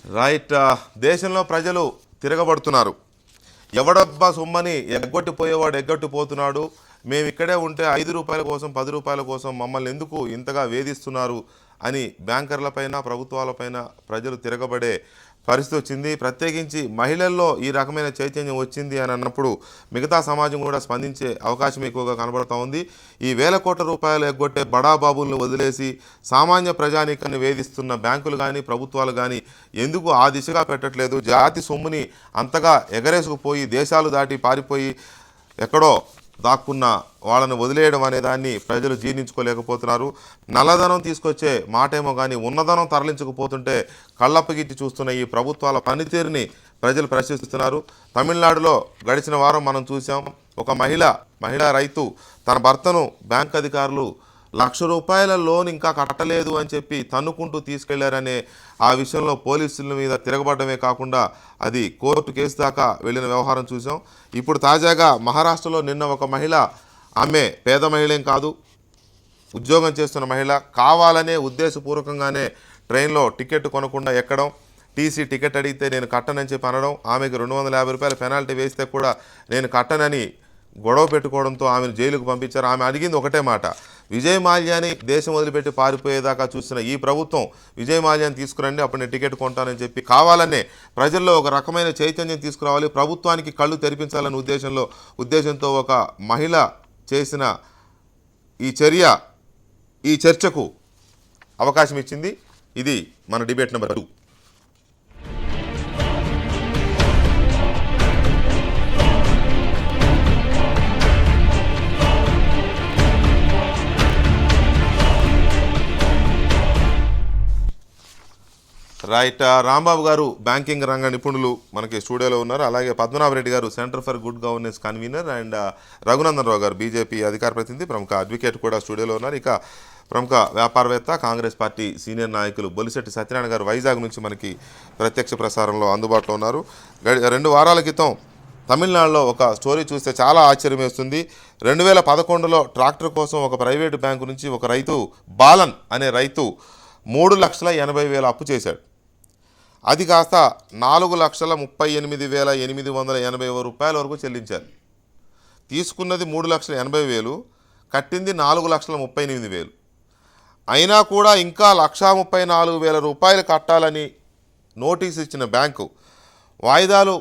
Right. దేశంలో ప్రజలు తిరగబడుతున్నారు. ఎవడబ్బా సొమ్మని ఎగ్గొట్టిపోయేవాడు ఎగ్గొట్టిపోతున్నాడు. మేము ఇక్కడే ఉంటే 5 రూపాయల కోసం 10 రూపాయల కోసం మమ్మల్ని ఎందుకు ఇంతగా వేధిస్తున్నారు అని బ్యాంకర్లపైన ప్రభుత్వాలపైన ప్రజలు తిరగబడే పరిస్థితి వచ్చింది. ప్రత్యేకించి మహిళల్లో ఈ రకమైన చైతన్యం వచ్చింది అని అన్నప్పుడు మిగతా సమాజం కూడా స్పందించే అవకాశం ఎక్కువగా కనబడుతూ ఉంది. ఈ వేల కోట్ల రూపాయలు ఎగ్గొట్టే బడాబాబులను వదిలేసి సామాన్య ప్రజానీకాన్ని వేధిస్తున్న బ్యాంకులు కానీ ప్రభుత్వాలు కానీ ఎందుకు ఆ దిశగా పెట్టట్లేదు? జాతి సొమ్ముని అంతగా ఎగరేసుకుపోయి దేశాలు దాటి పారిపోయి ఎక్కడో దాక్కున్న వాళ్ళని వదిలేయడం అనే దాన్ని ప్రజలు జీర్ణించుకోలేకపోతున్నారు. నల్లధనం తీసుకొచ్చే మాటేమో కానీ ఉన్నధనం తరలించకపోతుంటే కళ్ళప్పగిట్టి చూస్తున్న ఈ ప్రభుత్వాల పనితీరుని ప్రజలు ప్రశ్నిస్తున్నారు. తమిళనాడులో గడిచిన వారం మనం చూసాం. ఒక మహిళా రైతు తన భర్తను బ్యాంక్ అధికారులు ₹1,00,000 లోన్ ఇంకా కట్టలేదు అని చెప్పి తన్నుకుంటూ తీసుకెళ్లారనే ఆ విషయంలో పోలీసుల మీద తిరగబడమే కాకుండా అది కోర్టు కేసు దాకా వెళ్ళిన వ్యవహారం చూసాం. ఇప్పుడు తాజాగా మహారాష్ట్రలో నిన్న ఒక మహిళ, ఆమె పేద మహిళేం కాదు, ఉద్యోగం చేస్తున్న మహిళ, కావాలనే ఉద్దేశపూర్వకంగానే ట్రైన్లో టికెట్ కొనకుండా ఎక్కడం, టీసీ టికెట్ అడిగితే నేను కట్టనని చెప్పి అనడం, ఆమెకు ₹250 పెనాల్టీ వేస్తే కూడా నేను కట్టనని గొడవ పెట్టుకోవడంతో ఆమెను జైలుకు పంపించారు. ఆమె అడిగింది ఒకటే మాట, విజయ్ మాల్యాని దేశం వదిలిపెట్టి పారిపోయేదాకా చూసిన ఈ ప్రభుత్వం విజయ్ మాల్యాని తీసుకురండి, అప్పుడు నేను టికెట్ కొంటానని చెప్పి కావాలనే ప్రజల్లో ఒక రకమైన చైతన్యం తీసుకురావాలి, ప్రభుత్వానికి కళ్ళు తెరిపించాలనే ఉద్దేశంతో ఒక మహిళ చేసిన ఈ చర్చకు అవకాశం ఇచ్చింది. ఇది మన డిబేట్ నెంబర్ 2. రైట్. రాంబాబు గారు బ్యాంకింగ్ రంగ నిపుణులు మనకి స్టూడియోలో ఉన్నారు. అలాగే పద్మనాభరెడ్డి గారు center for good governance convener, and Raghunandan Rao గారు బీజేపీ అధికార ప్రతినిధి, ప్రముఖ అడ్వకేట్ కూడా స్టూడియోలో ఉన్నారు. ఇక ప్రముఖ వ్యాపారవేత్త, కాంగ్రెస్ పార్టీ సీనియర్ నాయకులు బొలిశెట్టి సత్యనారాయణ గారు వైజాగ్ నుంచి మనకి ప్రత్యక్ష ప్రసారంలో అందుబాటులో ఉన్నారు. 2 వారాల క్రితం తమిళనాడులో ఒక స్టోరీ చూస్తే చాలా ఆశ్చర్యం వేస్తుంది. 2011లో ట్రాక్టర్ కోసం ఒక ప్రైవేటు బ్యాంకు నుంచి ఒక రైతు, బాలన్ అనే రైతు, 3,80,000 అప్పు చేశాడు. అది కాస్త ₹4,38,880 వరకు చెల్లించారు. తీసుకున్నది ₹3,80,000, కట్టింది ₹4,38,000. అయినా కూడా ఇంకా ₹1,34,000 కట్టాలని నోటీస్ ఇచ్చిన బ్యాంకు వాయిదాలు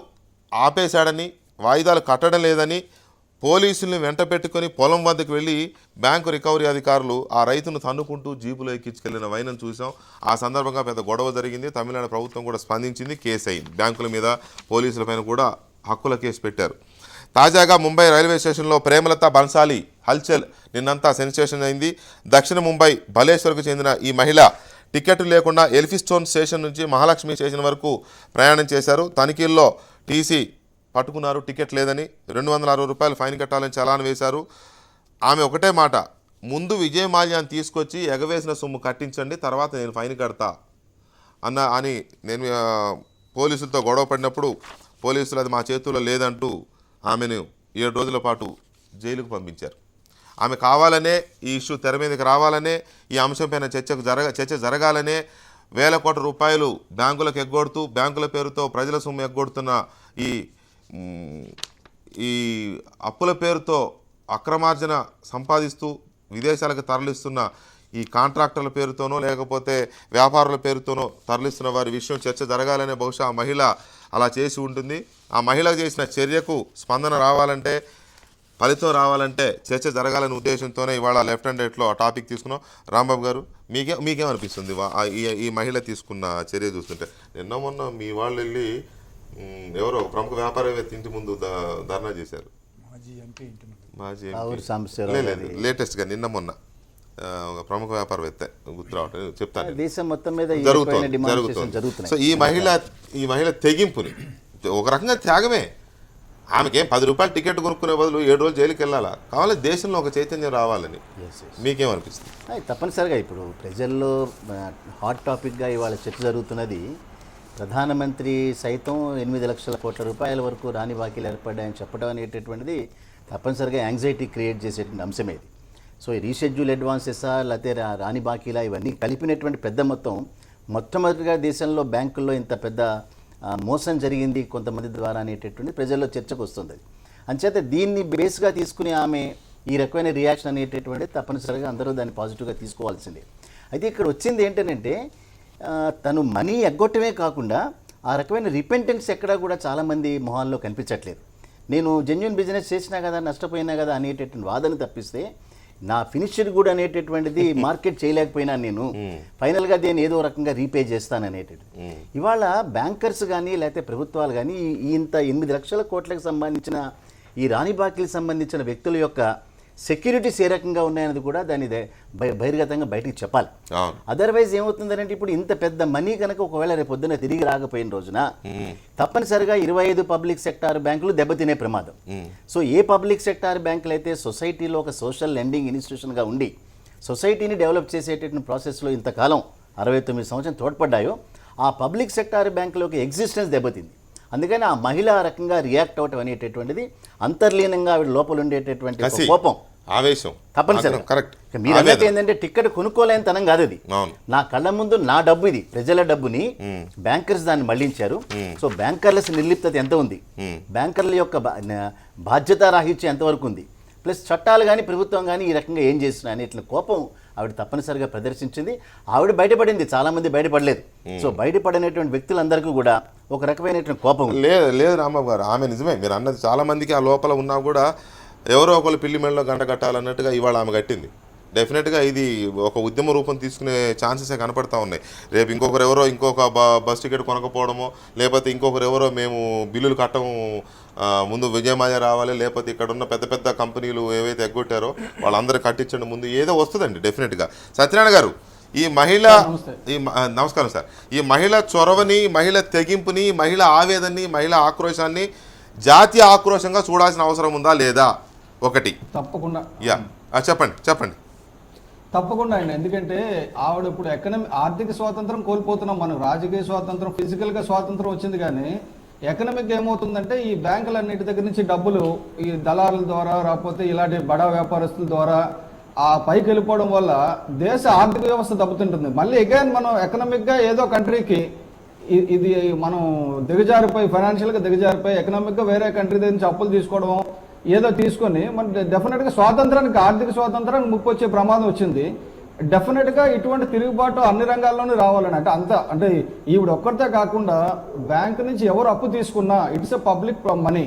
ఆపేశాడని, వాయిదాలు కట్టడం లేదని పోలీసుల్ని వెంట పెట్టుకొని పొలం వద్దకు వెళ్ళి బ్యాంకు రికవరీ అధికారులు ఆ రైతును తన్నుకుంటూ జీపులో ఎక్కించుకెళ్లిన వైనం చూసాం. ఆ సందర్భంగా పెద్ద గొడవ జరిగింది. తమిళనాడు ప్రభుత్వం కూడా స్పందించింది, కేసు అయింది. బ్యాంకుల మీద పోలీసులపైన కూడా హక్కుల కేసు పెట్టారు. తాజాగా ముంబై రైల్వే స్టేషన్లో ప్రేమలత బన్సాలి హల్చల్ నిన్నంతా సెన్సేషన్ అయింది. దక్షిణ ముంబై భలేశ్వర్కు చెందిన ఈ మహిళ టికెట్ లేకుండా ఎల్ఫిస్టోన్ స్టేషన్ నుంచి మహాలక్ష్మి స్టేషన్ వరకు ప్రయాణం చేశారు. తనిఖీల్లో టీసీ పట్టుకున్నారు, టికెట్ లేదని. ₹260 ఫైన్ కట్టాలని చలాన్ వేశారు. ఆమె ఒకటే మాట, ముందు విజయ్ మాల్యాన్ని తీసుకొచ్చి ఎగవేసిన సొమ్ము కట్టించండి, తర్వాత నేను ఫైన్ కడతా అని నేను పోలీసులతో గొడవ పడినప్పుడు పోలీసులు అది మా చేతుల్లో లేదంటూ ఆమెను 7 రోజుల పాటు జైలుకు పంపించారు. ఆమె కావాలనే ఈ ఇష్యూ తెర మీదకి రావాలనే, ఈ అంశంపైన చర్చ జరగాలనే వేల కోట్ల రూపాయలు బ్యాంకులకు ఎగ్గొడుతూ, బ్యాంకుల పేరుతో ప్రజల సొమ్ము ఎగ్గొడుతున్న ఈ అప్పుల పేరుతో అక్రమార్జన సంపాదిస్తూ విదేశాలకు తరలిస్తున్న ఈ కాంట్రాక్టర్ల పేరుతోనో లేకపోతే వ్యాపారుల పేరుతోనో తరలిస్తున్న వారి విషయం చర్చ జరగాలనే బహుశా ఆ మహిళ అలా చేసి ఉంటుంది. ఆ మహిళ చేసిన చర్యకు స్పందన రావాలంటే, ఫలితం రావాలంటే చర్చ జరగాలనే ఉద్దేశంతోనే ఇవాళ లెఫ్ట్ అండ్ రైట్లో ఆ టాపిక్ తీసుకున్నాం. రాంబాబు గారు, మీకేమనిపిస్తుంది ఈ మహిళ తీసుకున్న చర్య చూస్తుంటే? నిన్న మొన్న మీ వాళ్ళు వెళ్ళి ఎవరో ప్రముఖ వ్యాపారవేత్త ఇంటి ముందు ధర్నా చేశారు. మాజీ ఎంపీ లేటెస్ట్గా నిన్న మొన్న ఒక ప్రముఖ వ్యాపారవేత్త గుర్తు రావట్లేదు, చెప్తాను. దేశం మొత్తం మీద జరుగుతుంది. సో ఈ మహిళ తెగింపుని ఒక రకంగా త్యాగమే. ఆమెకేం ₹10 టికెట్ కొనుక్కునే బదులు 7 రోజులు జైలుకి వెళ్ళాలా? కావాలి దేశంలో ఒక చైతన్యం రావాలని. మీకేమనిపిస్తుంది? తప్పనిసరిగా ఇప్పుడు ప్రజల్లో హాట్ టాపిక్గా ఇవాళ చర్చ జరుగుతున్నది. ప్రధానమంత్రి సైతం 8 లక్షల కోట్ల రూపాయల వరకు రాని బాకీలు ఏర్పడ్డాయని చెప్పడం అనేటటువంటిది తప్పనిసరిగా యాంగ్జైటీ క్రియేట్ చేసేటువంటి అంశమే ఇది. సో ఈ రీషెడ్యూల్ అడ్వాన్సెసా లేకపోతే రాని బాకీలా, ఇవన్నీ కలిపినటువంటి పెద్ద మొత్తం మొట్టమొదటిగా దేశంలో బ్యాంకుల్లో ఇంత పెద్ద మోసం జరిగింది కొంతమంది ద్వారా అనేటటువంటి ప్రజల్లో చర్చకు వస్తుంది. అంచేత దీన్ని బేస్గా తీసుకుని ఆమె ఈ రకమైన రియాక్షన్ అనేటటువంటిది తప్పనిసరిగా అందరూ దాన్ని పాజిటివ్గా తీసుకోవాల్సిందే. అయితే ఇక్కడ వచ్చింది ఏంటంటే తను మనీ ఎగ్గొట్టమే కాకుండా ఆ రకమైన రిపెంటెన్స్ ఎక్కడా కూడా చాలామంది మొహాల్లో కనిపించట్లేదు. నేను జెన్యూన్ బిజినెస్ చేసినా కదా, నష్టపోయినా కదా అనేటటువంటి వాదన తప్పిస్తే నా ఫినిష్డ్ గుడ్ అనేటటువంటిది మార్కెట్ చేయలేకపోయినా నేను ఫైనల్గా దీన్ని ఏదో రకంగా రీపే చేస్తాను అనేటటువంటి. ఇవాళ బ్యాంకర్స్ కానీ లేకపోతే ప్రభుత్వాలు కానీ ఇంత 8 లక్షల కోట్లకు సంబంధించిన ఈ రాణిబాకికి సంబంధించిన వ్యక్తుల యొక్క సెక్యూరిటీస్ ఏ రకంగా ఉన్నాయన్నది కూడా దాన్ని బహిర్గతంగా బయటికి చెప్పాలి. అదర్వైజ్ ఏమవుతుందంటే ఇప్పుడు ఇంత పెద్ద మనీ కనుక ఒకవేళ రేపు పొద్దున్న తిరిగి రాకపోయిన రోజున తప్పనిసరిగా 25 పబ్లిక్ సెక్టార్ బ్యాంకులు దెబ్బతినే ప్రమాదం. సో ఏ పబ్లిక్ సెక్టార్ బ్యాంకులు అయితే సొసైటీలో ఒక సోషల్ లెండింగ్ ఇన్స్టిట్యూషన్గా ఉండి సొసైటీని డెవలప్ చేసేటటువంటి ప్రాసెస్లో ఇంతకాలం 69 సంవత్సరం తోడ్పడ్డాయో ఆ పబ్లిక్ సెక్టార్ బ్యాంకులోకి ఎగ్జిస్టెన్స్ దెబ్బతింది. అందుకని ఆ మహిళ రకంగా రియాక్ట్ అవటం అనేటటువంటిది అంతర్లీనంగా ఆవిడ లోపల ఉండేటటువంటి కోపం, ఆవేశం తప్పనిసరి. మీరు అన్నట్టు ఏంటంటే టికెట్ కొనుక్కోలేని తనం కాదు అది. నా కళ్ళ ముందు నా డబ్బు, ఇది ప్రజల డబ్బుని బ్యాంకర్స్ దాన్ని మళ్లించారు. సో బ్యాంకర్ల నిర్లిప్తత ఎంత ఉంది, బ్యాంకర్ల యొక్క బాధ్యతారాహిత్యం ఎంతవరకు ఉంది, ప్లస్ చట్టాలు కానీ ప్రభుత్వం కానీ ఈ రకంగా ఏం చేస్తున్నాయి అనేట్ల కోపం ఆవిడ తప్పనిసరిగా ప్రదర్శించింది. ఆవిడ బయటపడింది, చాలామంది బయటపడలేదు. సో బయటపడినటువంటి వ్యక్తులందరికీ కూడా ఒక రకమైనటువంటి కోపం లేదు రాంబాబు గారు, ఆమె నిజమే మీరు అన్నది. చాలామందికి ఆ లోపల ఉన్నా కూడా ఎవరో ఒకరు పిల్లి మెడలో గంట కట్టాలన్నట్టుగా ఇవాళ ఆమె కట్టింది. డెఫినెట్గా ఇది ఒక ఉద్యమ రూపం తీసుకునే ఛాన్సెసే కనపడతా ఉన్నాయి. రేపు ఇంకొక బస్ టికెట్ కొనకపోవడమో, లేకపోతే ఎవరో మేము బిల్లులు కట్టము, ముందు విజయమాల్యా రావాలి, లేకపోతే ఇక్కడ ఉన్న పెద్ద పెద్ద కంపెనీలు ఏవైతే ఎగ్గొట్టారో వాళ్ళందరూ కట్టించండి ముందు, ఏదో వస్తుందండి డెఫినెట్గా. సత్యనారాయణ గారు, ఈ మహిళ నమస్కారం సార్, ఈ మహిళ చొరవని, మహిళ తెగింపుని, మహిళ ఆవేదనని, మహిళ ఆక్రోశాన్ని జాతీయ ఆక్రోశంగా చూడాల్సిన అవసరం ఉందా లేదా? ఒకటి తప్పకుండా చెప్పండి. తప్పకుండా అండి. ఎందుకంటే ఆవిడ ఇప్పుడు ఆర్థిక స్వాతంత్రం కోల్పోతున్నాం మనం. రాజకీయ స్వాతంత్రం, ఫిజికల్గా స్వాతంత్రం వచ్చింది, కానీ ఎకనామిక్ ఏమవుతుందంటే ఈ బ్యాంకులన్నిటి దగ్గర నుంచి డబ్బులు ఈ దళారుల ద్వారా రాకపోతే ఇలాంటి బడా వ్యాపారస్తుల ద్వారా ఆ పైకి వెళ్ళిపోవడం వల్ల దేశ ఆర్థిక వ్యవస్థ దెబ్బతింటుంది. మళ్ళీ అగైన్ మనం ఎకనామిక్గా ఏదో కంట్రీకి ఇది మనం దిగజారిపోయి, ఫైనాన్షియల్గా దిగజారిపోయి ఎకనామిక్గా వేరే కంట్రీ దగ్గర నుంచి అప్పులు తీసుకోవడం ఏదో తీసుకొని మన డెఫినెట్గా స్వాతంత్రానికి, ఆర్థిక స్వాతంత్రానికి ముప్పు వచ్చే ప్రమాదం వచ్చింది. డెఫినెట్గా ఇటువంటి తిరుగుబాటు అన్ని రంగాల్లోనూ రావాలని అంటే ఈవిడ ఒక్కరితే కాకుండా బ్యాంకు నుంచి ఎవరు అప్పు తీసుకున్నా it's a public money,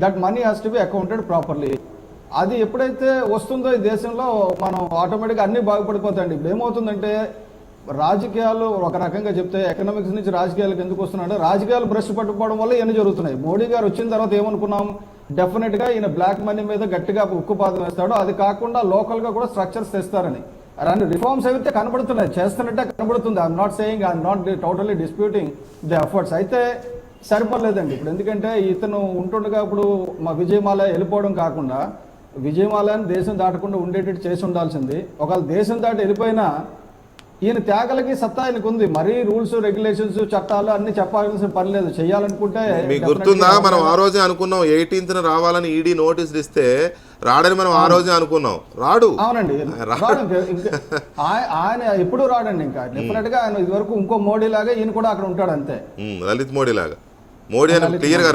that money has to be accounted properly. అది ఎప్పుడైతే వస్తుందో ఈ దేశంలో మనం ఆటోమేటిక్గా అన్నీ బాగుపడిపోతాయండి. ఇప్పుడు ఏమవుతుందంటే రాజకీయాలు ఒక రకంగా చెప్తే ఎకనామిక్స్ నుంచి రాజకీయాలకు ఎందుకు వస్తున్నాయంటే రాజకీయాలు బ్రష్ పట్టుకోవడం వల్ల ఇవన్నీ జరుగుతున్నాయి. మోడీ గారు వచ్చిన తర్వాత ఏమనుకున్నాం, డెఫినెట్గా ఈయన బ్లాక్ మనీ మీద గట్టిగా ఉక్కుపాదం వేస్తాడు, అది కాకుండా లోకల్గా కూడా స్ట్రక్చర్స్ తెస్తారని. అలాంటి రిఫార్మ్స్ అయితే కనబడుతున్నాయి, చేస్తున్నట్టే కనబడుతుంది. I'm not totally disputing the efforts. అయితే సరిపడలేదండి ఇప్పుడు. ఎందుకంటే ఇతను ఉంటుండగా ఇప్పుడు మా విజయమాల్యా వెళ్ళిపోవడం కాకుండా విజయమాల్యాని దేశం దాటకుండా ఉండేటట్టు చేసి ఉండాల్సింది. ఒకవేళ దేశం దాటి వెళ్ళిపోయినా ఈయన త్యాగలకి సత్తా ఆయనకు ఉంది. మరీ రూల్స్, రెగ్యులేషన్స్, చట్టాలు అన్ని చెప్పాల్సిన పని లేదు. చేయాలనుకుంటే మీకు గుర్తుందా, మనం ఆ రోజే అనుకున్నాం 18th రావాలని ఈడీ నోటీసులు ఇస్తే రాడని మనం ఆ రోజే అనుకున్నాం. రాడు. అవునండి, ఆయన ఎప్పుడు రాడండి. ఇంకా డెఫినెట్ గా ఆయన ఇదివరకు ఇంకో మోడీ లాగా ఈయన కూడా అక్కడ ఉంటాడు అంతే, లలిత్ మోడీ లాగా. మోడీ అని క్లియర్గా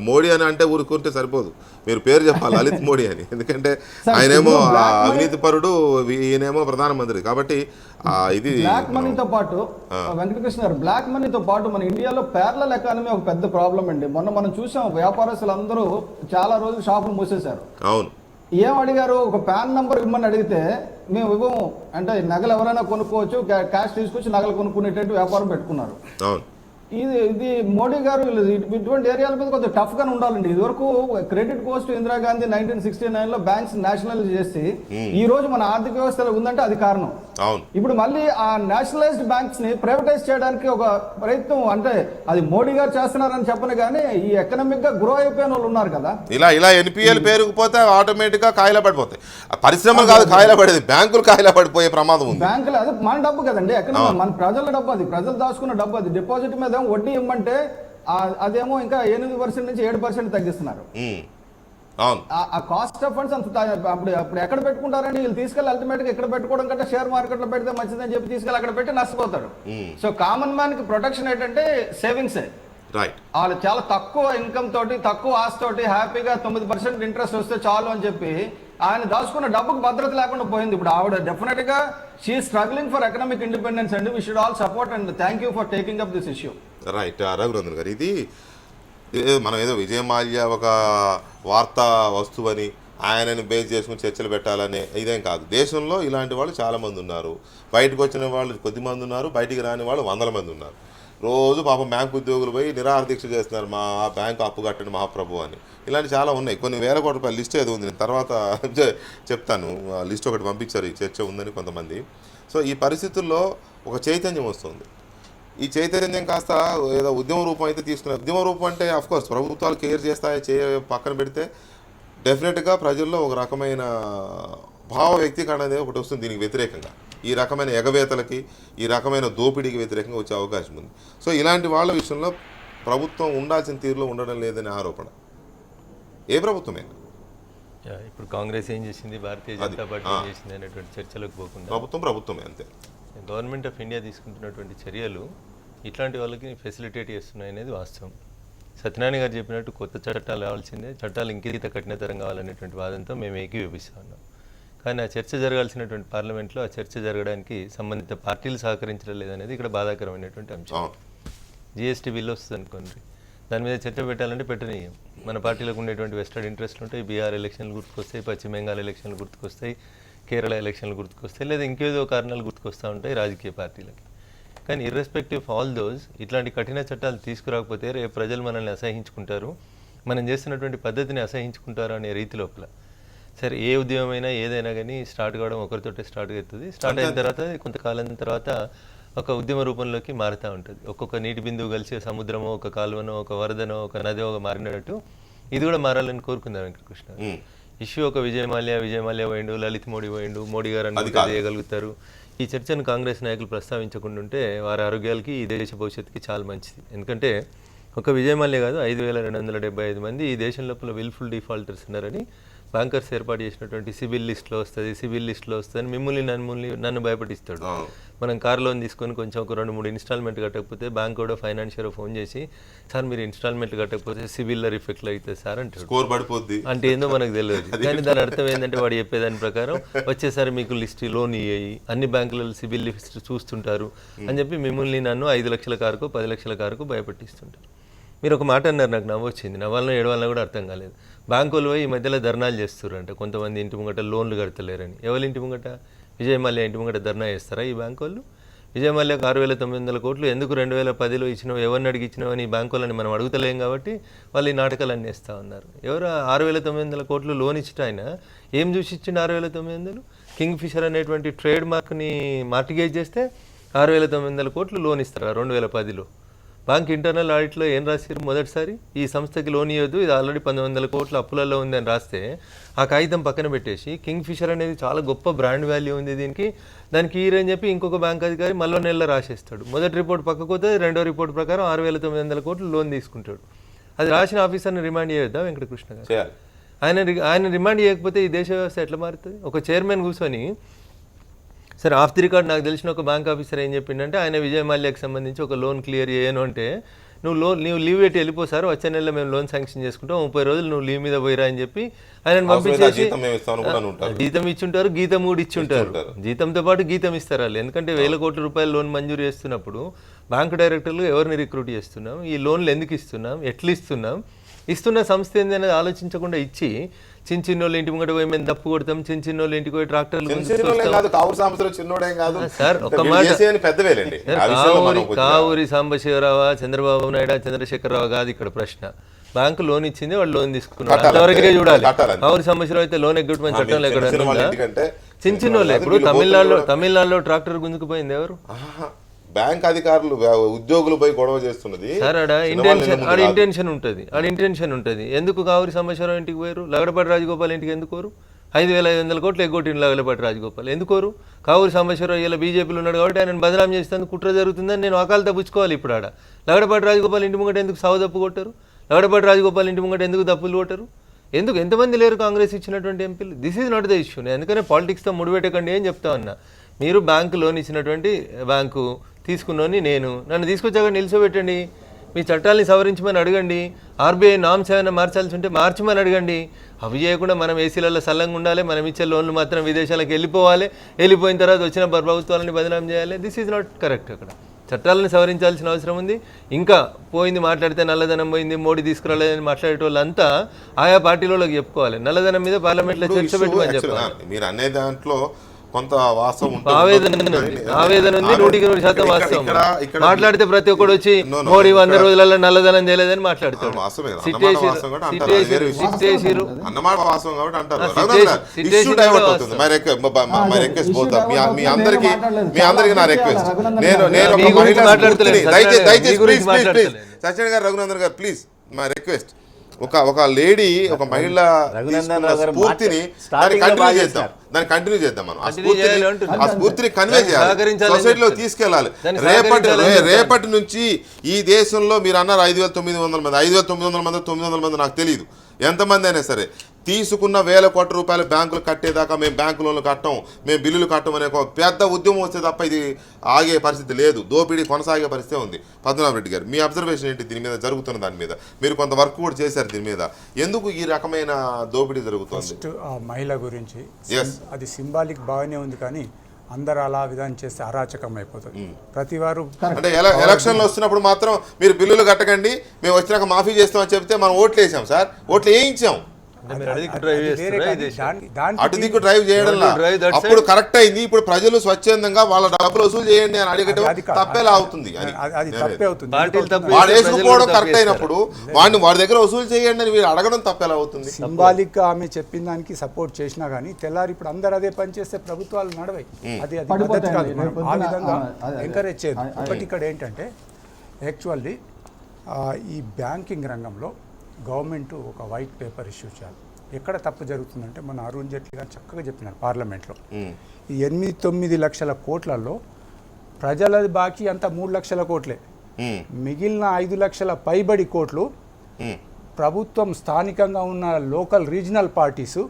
మోడీ అని అంటే ఊరుకుంటే సరిపోదు, మీరు పేరు చెప్పాలి లలిత్ మోడీ అని. ఎందుకంటే ఆయనేమో అవినీతి పరుడు, ఈయనేమో ప్రధానమంత్రి. కాబట్టి ఇది బ్లాక్ మనీతో పాటు వెంకటకృష్ణ గారు, బ్లాక్ మనీతో పాటు మన ఇండియాలో ప్యారలల్ ఎకానమీ ఒక పెద్ద ప్రాబ్లం అండి. మొన్న మనం చూసాం, వ్యాపారస్తులు అందరూ చాలా రోజులు షాపులు మూసేశారు. అవును. ఏం అడిగారు, ఒక పాన్ నంబర్ ఇవ్వమని అడిగితే మేము ఇవ్వము అంటే నగలు ఎవరైనా కొనుక్కోవచ్చు, క్యాష్ తీసుకొచ్చి నగలు కొనుక్కునేటట్టు వ్యాపారం పెట్టుకున్నారు. అవును. ఇది మోడీ గారు ఇటువంటి ఏరియాల మీద కొంచెం టఫ్ గానే ఉండాలండి. ఇదివరకు క్రెడిట్ కోస్ట్ ఇందిరాగాంధీ 1969లో బ్యాంక్స్ నేషనలైజ్ చేసి ఈ రోజు మన ఆర్థిక వ్యవస్థలో ఉందంటే అది కారణం. ఇప్పుడు మళ్ళీ ఆ నేషనలైజ్డ్ బ్యాంక్స్ ని ప్రైవేటైజ్ చేయడానికి ఒక ప్రయత్నం, అంటే అది మోడీ గారు చేస్తున్నారని చెప్పను కానీ ఈ ఎకనామిక్ గా గ్రో అయిపోయిన వాళ్ళు ఉన్నారు కదా. ఇలా ఎన్పిఎల్ పేరుకుపోతే ఆటోమేటిక్ గా కాయల పడిపోతాయి. పరిశ్రమలు కాదు కాయల పడేది, బ్యాంకులు కాయల పడిపోయే ప్రమాదం ఉంది. బ్యాంకులు అది మన డబ్బు కదండి, ఎకనామిక్ మన ప్రజల డబ్బు, అది ప్రజలు దాచుకున్న డబ్బు. అది డిపాజిట్ మీద వడ్డీ ఇవ్వమంటే అదేమో ఇంకా 8% నుంచి 7% తగ్గిస్తున్నారు. అవును. ఆ కాస్ట్ ఆఫ్ ఫండ్స్ అంత అప్పుడు ఎక్కడ పెట్టుకుంటారండి? వీళ్ళు తీసుకెళ్ళి అల్టిమేట్ గా ఇక్కడ పెట్టుకోవడం కంటే షేర్ మార్కెట్ లో పెడితే మంచిదని చెప్పి తీసుకెళ్ళి అక్కడ పెట్టి నష్టపోతాడు. సో కామన్ మ్యాన్ కి ప్రొటెక్షన్ ఏంటంటే సేవింగ్స్. రైట్. వాళ్ళు చాలా తక్కువ ఇన్కమ్ తోటి తక్కువ ఆస్తి తోటి హ్యాపీగా 9% ఇంట్రెస్ట్ వస్తే చాలు అని చెప్పి ఆయన దాచుకున్న డబ్బుకు భద్రత లేకుండా పోయింది. ఇప్పుడు ఆవిడ డెఫినెట్ గా she struggling for economic independence అండి. We should all support and thank you for taking up this issue. Right. Raghunandan గారు, ఇది మనం ఏదో విజయమాల్య ఒక వార్తా వస్తువని ఆయనని బేస్ చేసుకుని చర్చలు పెట్టాలనే ఇదేం కాదు. దేశంలో ఇలాంటి వాళ్ళు చాలామంది ఉన్నారు. బయటకు వచ్చిన వాళ్ళు కొద్దిమంది ఉన్నారు, బయటికి రాని వాళ్ళు 100 మంది ఉన్నారు. రోజు పాపం బ్యాంకు ఉద్యోగులు పోయి నిరాహార దీక్ష చేస్తున్నారు, మా బ్యాంకు అప్పు కట్టండి మహాప్రభు అని. ఇలాంటి చాలా ఉన్నాయి. కొన్ని వేల కోట్ల రూపాయల లిస్ట్ ఏదో ఉంది, నేను తర్వాత చెప్తాను. లిస్ట్ ఒకటి పంపించారు, ఈ చర్చ ఉందని కొంతమంది. సో ఈ పరిస్థితుల్లో ఒక చైతన్యం వస్తుంది. ఈ చైతన్యం కాస్త ఏదో ఉద్యమ రూపం అయితే తీసుకున్నారు. ఉద్యమ రూపం అంటే అఫ్కోర్స్ ప్రభుత్వాలు కేర్ చేస్తాయి, పక్కన పెడితే డెఫినెట్గా ప్రజల్లో ఒక రకమైన భావ వ్యక్తీకరణ అనేది ఒకటి వస్తుంది. దీనికి వ్యతిరేకంగా ఈ రకమైన ఎగవేతలకి, ఈ రకమైన దోపిడీకి వ్యతిరేకంగా వచ్చే అవకాశం ఉంది. సో ఇలాంటి వాళ్ళ విషయంలో ప్రభుత్వం ఉండాల్సిన తీరులో ఉండడం లేదనే ఆరోపణ. ఏ ప్రభుత్వమైనా ఇప్పుడు కాంగ్రెస్ ఏం చేసింది, భారతీయ జనతా పార్టీ ఏం చేసింది అనేటువంటి చర్చలకు పోకుండా ప్రభుత్వమే అంతే. గవర్నమెంట్ ఆఫ్ ఇండియా తీసుకుంటున్నటువంటి చర్యలు ఇట్లాంటి వాళ్ళకి ఫెసిలిటేట్ చేస్తున్నాయి అనేది వాస్తవం. సత్యనారాయణ గారు చెప్పినట్టు కొత్త చట్టాలు రావాల్సిందే, చట్టాలు ఇంకిత కఠినతరం కావాలనేటువంటి వాదంతో మేము ఏకీభవిస్తూ ఉన్నాం. కానీ ఆ చర్చ జరగాల్సినటువంటి పార్లమెంట్లో ఆ చర్చ జరగడానికి సంబంధిత పార్టీలు సహకరించడం లేదనేది ఇక్కడ బాధాకరమైనటువంటి అంశం. జిఎస్టీ బిల్ వస్తుంది అనుకోండి, దాని మీద చర్చ పెట్టాలంటే పెట్టనీయం. మన పార్టీలకు ఉండేటువంటి వెస్టెడ్ ఇంట్రెస్ట్లు ఉంటాయి. బీహార్ ఎలక్షన్లు గుర్తుకొస్తాయి, పశ్చిమ బెంగాల్ ఎలక్షన్లు గుర్తుకొస్తాయి, కేరళ ఎలక్షన్లు గుర్తుకొస్తాయి, లేదా ఇంకేదో కారణాలు గుర్తుకొస్తూ ఉంటాయి రాజకీయ పార్టీలకి. కానీ ఇర్రెస్పెక్టివ్ ఆఫ్ ఆల్ దోస్ ఇట్లాంటి కఠిన చట్టాలు తీసుకురాకపోతే రేపు ప్రజలు మనల్ని అసహించుకుంటారు, మనం చేస్తున్నటువంటి పద్ధతిని అసహించుకుంటారు అనే రీతి లోపల. సరే, ఏ ఉద్యమమైనా ఏదైనా కానీ స్టార్ట్ కావడం ఒకరితోటే స్టార్ట్ అవుతుంది. స్టార్ట్ అయిన తర్వాత కొంతకాలం తర్వాత ఒక ఉద్యమ రూపంలోకి మారుతూ ఉంటుంది. ఒక్కొక్క నీటి బిందువు కలిసి సముద్రమో, ఒక కాలువనో, ఒక వరదనో, ఒక నదో మారినట్టు ఇది కూడా మారాలని కోరుకుందాం వెంకటకృష్ణ. ఇష్యూ ఒక విజయమాల్య పోయిండు, లలిత్ మోడీ పోయిండు, మోడీ గారు అన్ని చేయగలుగుతారు. ఈ చర్చను కాంగ్రెస్ నాయకులు ప్రస్తావించకుండా ఉంటే వారి ఆరోగ్యాలకి ఈ దేశ భవిష్యత్తుకి చాలా మంచిది. ఎందుకంటే ఒక విజయమాల్య కాదు, 5275 మంది ఈ దేశం లోపల విల్ఫుల్ డిఫాల్టర్స్ ఉన్నారని బ్యాంకర్స్ ఏర్పాటు చేసినటువంటి సిబిల్ లిస్ట్లో వస్తుంది మిమ్మల్ని నన్ను భయపడిస్తాడు. మనం కార్ లోన్ తీసుకొని కొంచెం ఒక 2-3 ఇన్స్టాల్మెంట్ కట్టకపోతే బ్యాంక్ కూడా ఫైనాన్షియర్ ఫోన్ చేసి, సార్ మీరు ఇన్స్టాల్మెంట్ కట్టకపోతే సిబిల్లో రిఫెక్ట్ అవుతుంది సార్ అంటాడు. స్కోర్ పడిపోద్ది అంటే ఏందో మనకు తెలియదు. కానీ దాని అర్థం ఏంటంటే వాడు చెప్పేదాని ప్రకారం వచ్చేసరి మీకు లిస్ట్ లోన్ ఇయ్యి, అన్ని బ్యాంకులలో సిబిల్ లిస్ట్ చూస్తుంటారు అని చెప్పి మిమ్మల్ని నన్ను 5 లక్షల కారుకు 10 లక్షల కారుకు భయపెట్టిస్తుంటారు. మీరు ఒక మాట అన్నారు, నాకు నవ్వు వచ్చింది. నవ్వాలనో ఏడవాలనో కూడా అర్థం కాలేదు. బ్యాంకులు పోయి ఈ మధ్యలో ధర్నాలు చేస్తారంట, కొంతమంది ఇంటి ముంగట లోన్లు కడతలేరని. ఎవరి ఇంటి ముంగట? విజయమాల్య ఇంటి ముంగట ధర్నా చేస్తారా ఈ బ్యాంకు వాళ్ళు? విజయమాల్యకు 6,900 కోట్లు ఎందుకు 2010లో ఇచ్చినావు, ఎవరిని అడిగి ఇచ్చినావు అని బ్యాంకు వాళ్ళని మనం అడుగుతలేం కాబట్టి వాళ్ళు ఈ నాటకాలన్నీ వేస్తూ ఉన్నారు. ఎవరు 6,900 కోట్లు లోన్ ఇచ్చిన ఆయన ఏం చూసి ఇచ్చిండు? 6,900 కింగ్ ఫిషర్ అనేటువంటి ట్రేడ్ మార్క్ని మార్టిగేజ్ చేస్తే 6,900 కోట్లు లోన్ ఇస్తారా 2010లో? బ్యాంక్ ఇంటర్నల్ ఆడిట్లో ఏం రాశారు? మొదటిసారి ఈ సంస్థకి లోన్ ఇవ్వద్దు, ఇది ఆల్రెడీ 1900 కోట్ల అప్పులలో ఉంది అని రాస్తే ఆ కాగితం పక్కన పెట్టేసి కింగ్ ఫిషర్ అనేది చాలా గొప్ప బ్రాండ్ వాల్యూ ఉంది దీనికి, దానికి ఈరని చెప్పి ఇంకొక బ్యాంక్ అధికారి మళ్ళీ నెలలో రాసేస్తాడు. మొదటి రిపోర్ట్ పక్కకు పోతే రెండో రిపోర్ట్ ప్రకారం 6,900 కోట్లు లోన్ తీసుకుంటాడు. అది రాసిన ఆఫీసర్ని రిమాండ్ చేయొద్దా వెంకటకృష్ణ గారు? ఆయన రిమాండ్ చేయకపోతే ఈ దేశ వ్యవస్థ ఎట్లా మారుతుంది? ఒక చైర్మన్ కూర్చొని, సరే ఆఫ్ ది రికార్డ్ నాకు తెలిసిన ఒక బ్యాంక్ ఆఫీసర్ ఏం చెప్పిండంటే, ఆయన విజయమాల్యకు సంబంధించి ఒక లోన్ క్లియర్ చేయను అంటే, నువ్వు లీవ్ పెట్టి వెళ్ళిపోసారు, వచ్చే నెలలో మేము లోన్ శాంక్షన్ చేసుకుంటాం, 30 రోజులు నువ్వు లీవ్ మీద పోయిరా అని చెప్పి ఆయన పంపించేసి జీతం ఇచ్చుంటారు, గీతం కూడా ఇచ్చుంటారు. జీతంతో పాటు గీతం ఇస్తారు వాళ్ళు. ఎందుకంటే 1000 కోట్ల రూపాయల లోన్ మంజూరు చేస్తున్నప్పుడు బ్యాంకు డైరెక్టర్లు ఎవరిని రిక్రూట్ చేస్తున్నాం, ఈ లోన్లు ఎందుకు ఇస్తున్నాం, ఎట్లా ఇస్తున్నాం, ఇస్తున్న సంస్థ ఏందనేది ఆలోచించకుండా ఇచ్చి చిన్నోళ్ళు ఇంటి ముంగట పోయి మేము దప్పు కొడతాం, చిన్నోళ్ళు ఇంటికి పోయి ట్రాక్టర్లు సార్. ఒక మాట, కావూరి సాంబశివరావా, చంద్రబాబు నాయుడు, చంద్రశేఖరరావు కాదు ఇక్కడ ప్రశ్న. బ్యాంకు లోన్ ఇచ్చింది, వాళ్ళు లోన్ తీసుకున్నారు, అంతవరకే చూడాలి. కావూరి సాంబశివరావు అయితే లోన్ ఎగ్గొట్టమని చట్టంలో ఎక్కడ చిన్నోళ్ళు. ఇప్పుడు తమిళనాడులో ట్రాక్టర్ గుంజుకుపోయింది ఎవరు? బ్యాంక్ అధికారులు, ఉద్యోగులు పోయి గొడవ చేస్తున్నది సార్. ఆడ ఇంటెన్షన్ ఉంటుంది. ఎందుకు కావూరి సాంబశివరావు ఇంటికి పోయారు? లగడపాటి రాజగోపాల్ ఇంటికి ఎందుకోరు? 5,500 కోట్లు ఎగ్గొట్టిన లగడపాటి రాజగోపాల్ ఎందుకోరు? కావూరి సాంబశివరావు ఇలా బీజేపీలో ఉన్నాడు కాబట్టి ఆయన బదనాం చేస్తాను, కుట్ర జరుగుతుందని నేను అకాలు తప్పించుకోవాలి. ఇప్పుడు ఆడ లగడపాటి రాజగోపాల్ ఇంటి ముంగట ఎందుకు సావు దప్పు కొట్టారు? లగడపాటి రాజగోపాల్ ఇంటి ముంగట ఎందుకు దప్పులు కొట్టారు? ఎందుకు ఎంతమంది లేరు కాంగ్రెస్ ఇచ్చినటువంటి ఎంపీలు? This is not the issue. నేను అందుకనే పాలిటిక్స్తో ముడిపెట్టకండి అని చెప్తా ఉన్నా. మీరు బ్యాంకు లోన్ ఇచ్చినటువంటి బ్యాంకు తీసుకున్నోని నేను, నన్ను తీసుకొచ్చాక నిలిచోబెట్టండి, మీ చట్టాలని సవరించమని అడగండి, ఆర్బీఐ నామ్స్ ఏమైనా మార్చాల్సి ఉంటే మార్చమని అడగండి. అవి చేయకుండా మనం ఏసీలలో సల్లంగా ఉండాలి, మనం ఇచ్చే లోన్లు మాత్రం విదేశాలకు వెళ్ళిపోవాలి, వెళ్ళిపోయిన తర్వాత వచ్చిన ప్రభుత్వాలని బదనాం చేయాలి. This is not correct. అక్కడ చట్టాలను సవరించాల్సిన అవసరం ఉంది. ఇంకా పోయింది మాట్లాడితే నల్లధనం పోయింది, మోడీ తీసుకురాలేదని మాట్లాడే వాళ్ళంతా ఆయా పార్టీలోకి చెప్పుకోవాలి. నల్లధనం మీద పార్లమెంట్లో చర్చ పెట్టమని చెప్పాలి. మీరు అనే దాంట్లో కొంత వాస్తవం ఆవేదన ఉంది, 100% వాస్తవం. మాట్లాడితే ప్రతి ఒక్కడు వచ్చి మోడీ 100 రోజులలో నల్లధనం చేయలేదని మాట్లాడతాడు. అన్నమాట వాస్తవం కాబట్టి అంటారు. మీ అందరికి నా రిక్వెస్ట్, సత్యనారాయణ గారు, రఘునందన్ గారు, ప్లీజ్ మై రిక్వెస్ట్, ఒక లేడీ, ఒక మహిళ స్ఫూర్తిని దాన్ని కంటిన్యూ చేద్దాం. మనం ఆ స్ఫూర్తిని కన్వే చేయాలి, సొసైటీలో తీసుకెళ్ళాలి. రేపటి నుంచి ఈ దేశంలో మీరు అన్నారు 5,900 మంది, 5,900 మంది 900 మంది నాకు తెలియదు ఎంతమంది అయినా సరే, తీసుకున్న 1,000 కోట్ల రూపాయలు బ్యాంకులు కట్టేదాకా మేము బ్యాంకు లోన్లు కట్టం, మేము బిల్లులు కట్టం అనే ఒక పెద్ద ఉద్యమం వస్తే తప్ప ఇది ఆగే పరిస్థితి లేదు. దోపిడీ కొనసాగే పరిస్థితి ఉంది. పద్మనాభ రెడ్డి గారు, మీ అబ్జర్వేషన్ ఏంటి దీని మీద, జరుగుతున్న దాని మీద? మీరు కొంత వర్క్ కూడా చేశారు దీని మీద, ఎందుకు ఈ రకమైన దోపిడీ జరుగుతుంది? మహిళ గురించి అది సింబాలిక్ బాగానే ఉంది, కానీ అందరు అలా విధానం చేస్తే అరాచకం అయిపోతుంది. ప్రతి వారు అంటే ఎలక్షన్లు వస్తున్నప్పుడు మాత్రం మీరు బిల్లులు కట్టకండి, మేము వచ్చినాక మాఫీ చేస్తామని చెప్తే మనం ఓట్లు వేసాం సార్, ఓట్లు వేయించాం, అటు దిక్కు డ్రైవ్ చేయడం అప్పుడు కరెక్ట్ అయింది. ఇప్పుడు ప్రజలు స్వచ్ఛందంగా వాళ్ళ డబ్బులు వసూలు చేయండి అని అడిగటం తప్పేలా అవుతుంది. వాడు వేసుకుపోవడం కరెక్ట్ అయినప్పుడు వాడి దగ్గర వసూలు చేయండి అని మీరు అడగడం తప్పేలా అవుతుంది. సింబాలిక్ గా ఆమె చెప్పిన దానికి సపోర్ట్ చేసినా గానీ తెల్లారి ఇప్పుడు అందరు అదే పని చేస్తే ప్రభుత్వాలు నడవాయి. అది పద్ధతి కాదు. ఆ విధంగా ఎంకరేజ్ చేయదు. ఒకటి ఇక్కడ ఏంటంటే యాక్చువల్లీ ఈ బ్యాంకింగ్ రంగంలో గవర్నమెంట్ ఒక వైట్ పేపర్ ఇష్యూ చేయాలి. ఎక్కడ తప్పు జరుగుతుందంటే మన అరుణ్ జైట్లీ గారు చక్కగా చెప్పినారు పార్లమెంట్లో, ఈ 8-9 లక్షల కోట్లలో ప్రజల బాకీ అంతా 3 లక్షల కోట్లే, మిగిలిన 5 లక్షల పైబడి కోట్లు ప్రభుత్వం స్థానికంగా ఉన్న లోకల్ రీజనల్ పార్టీసు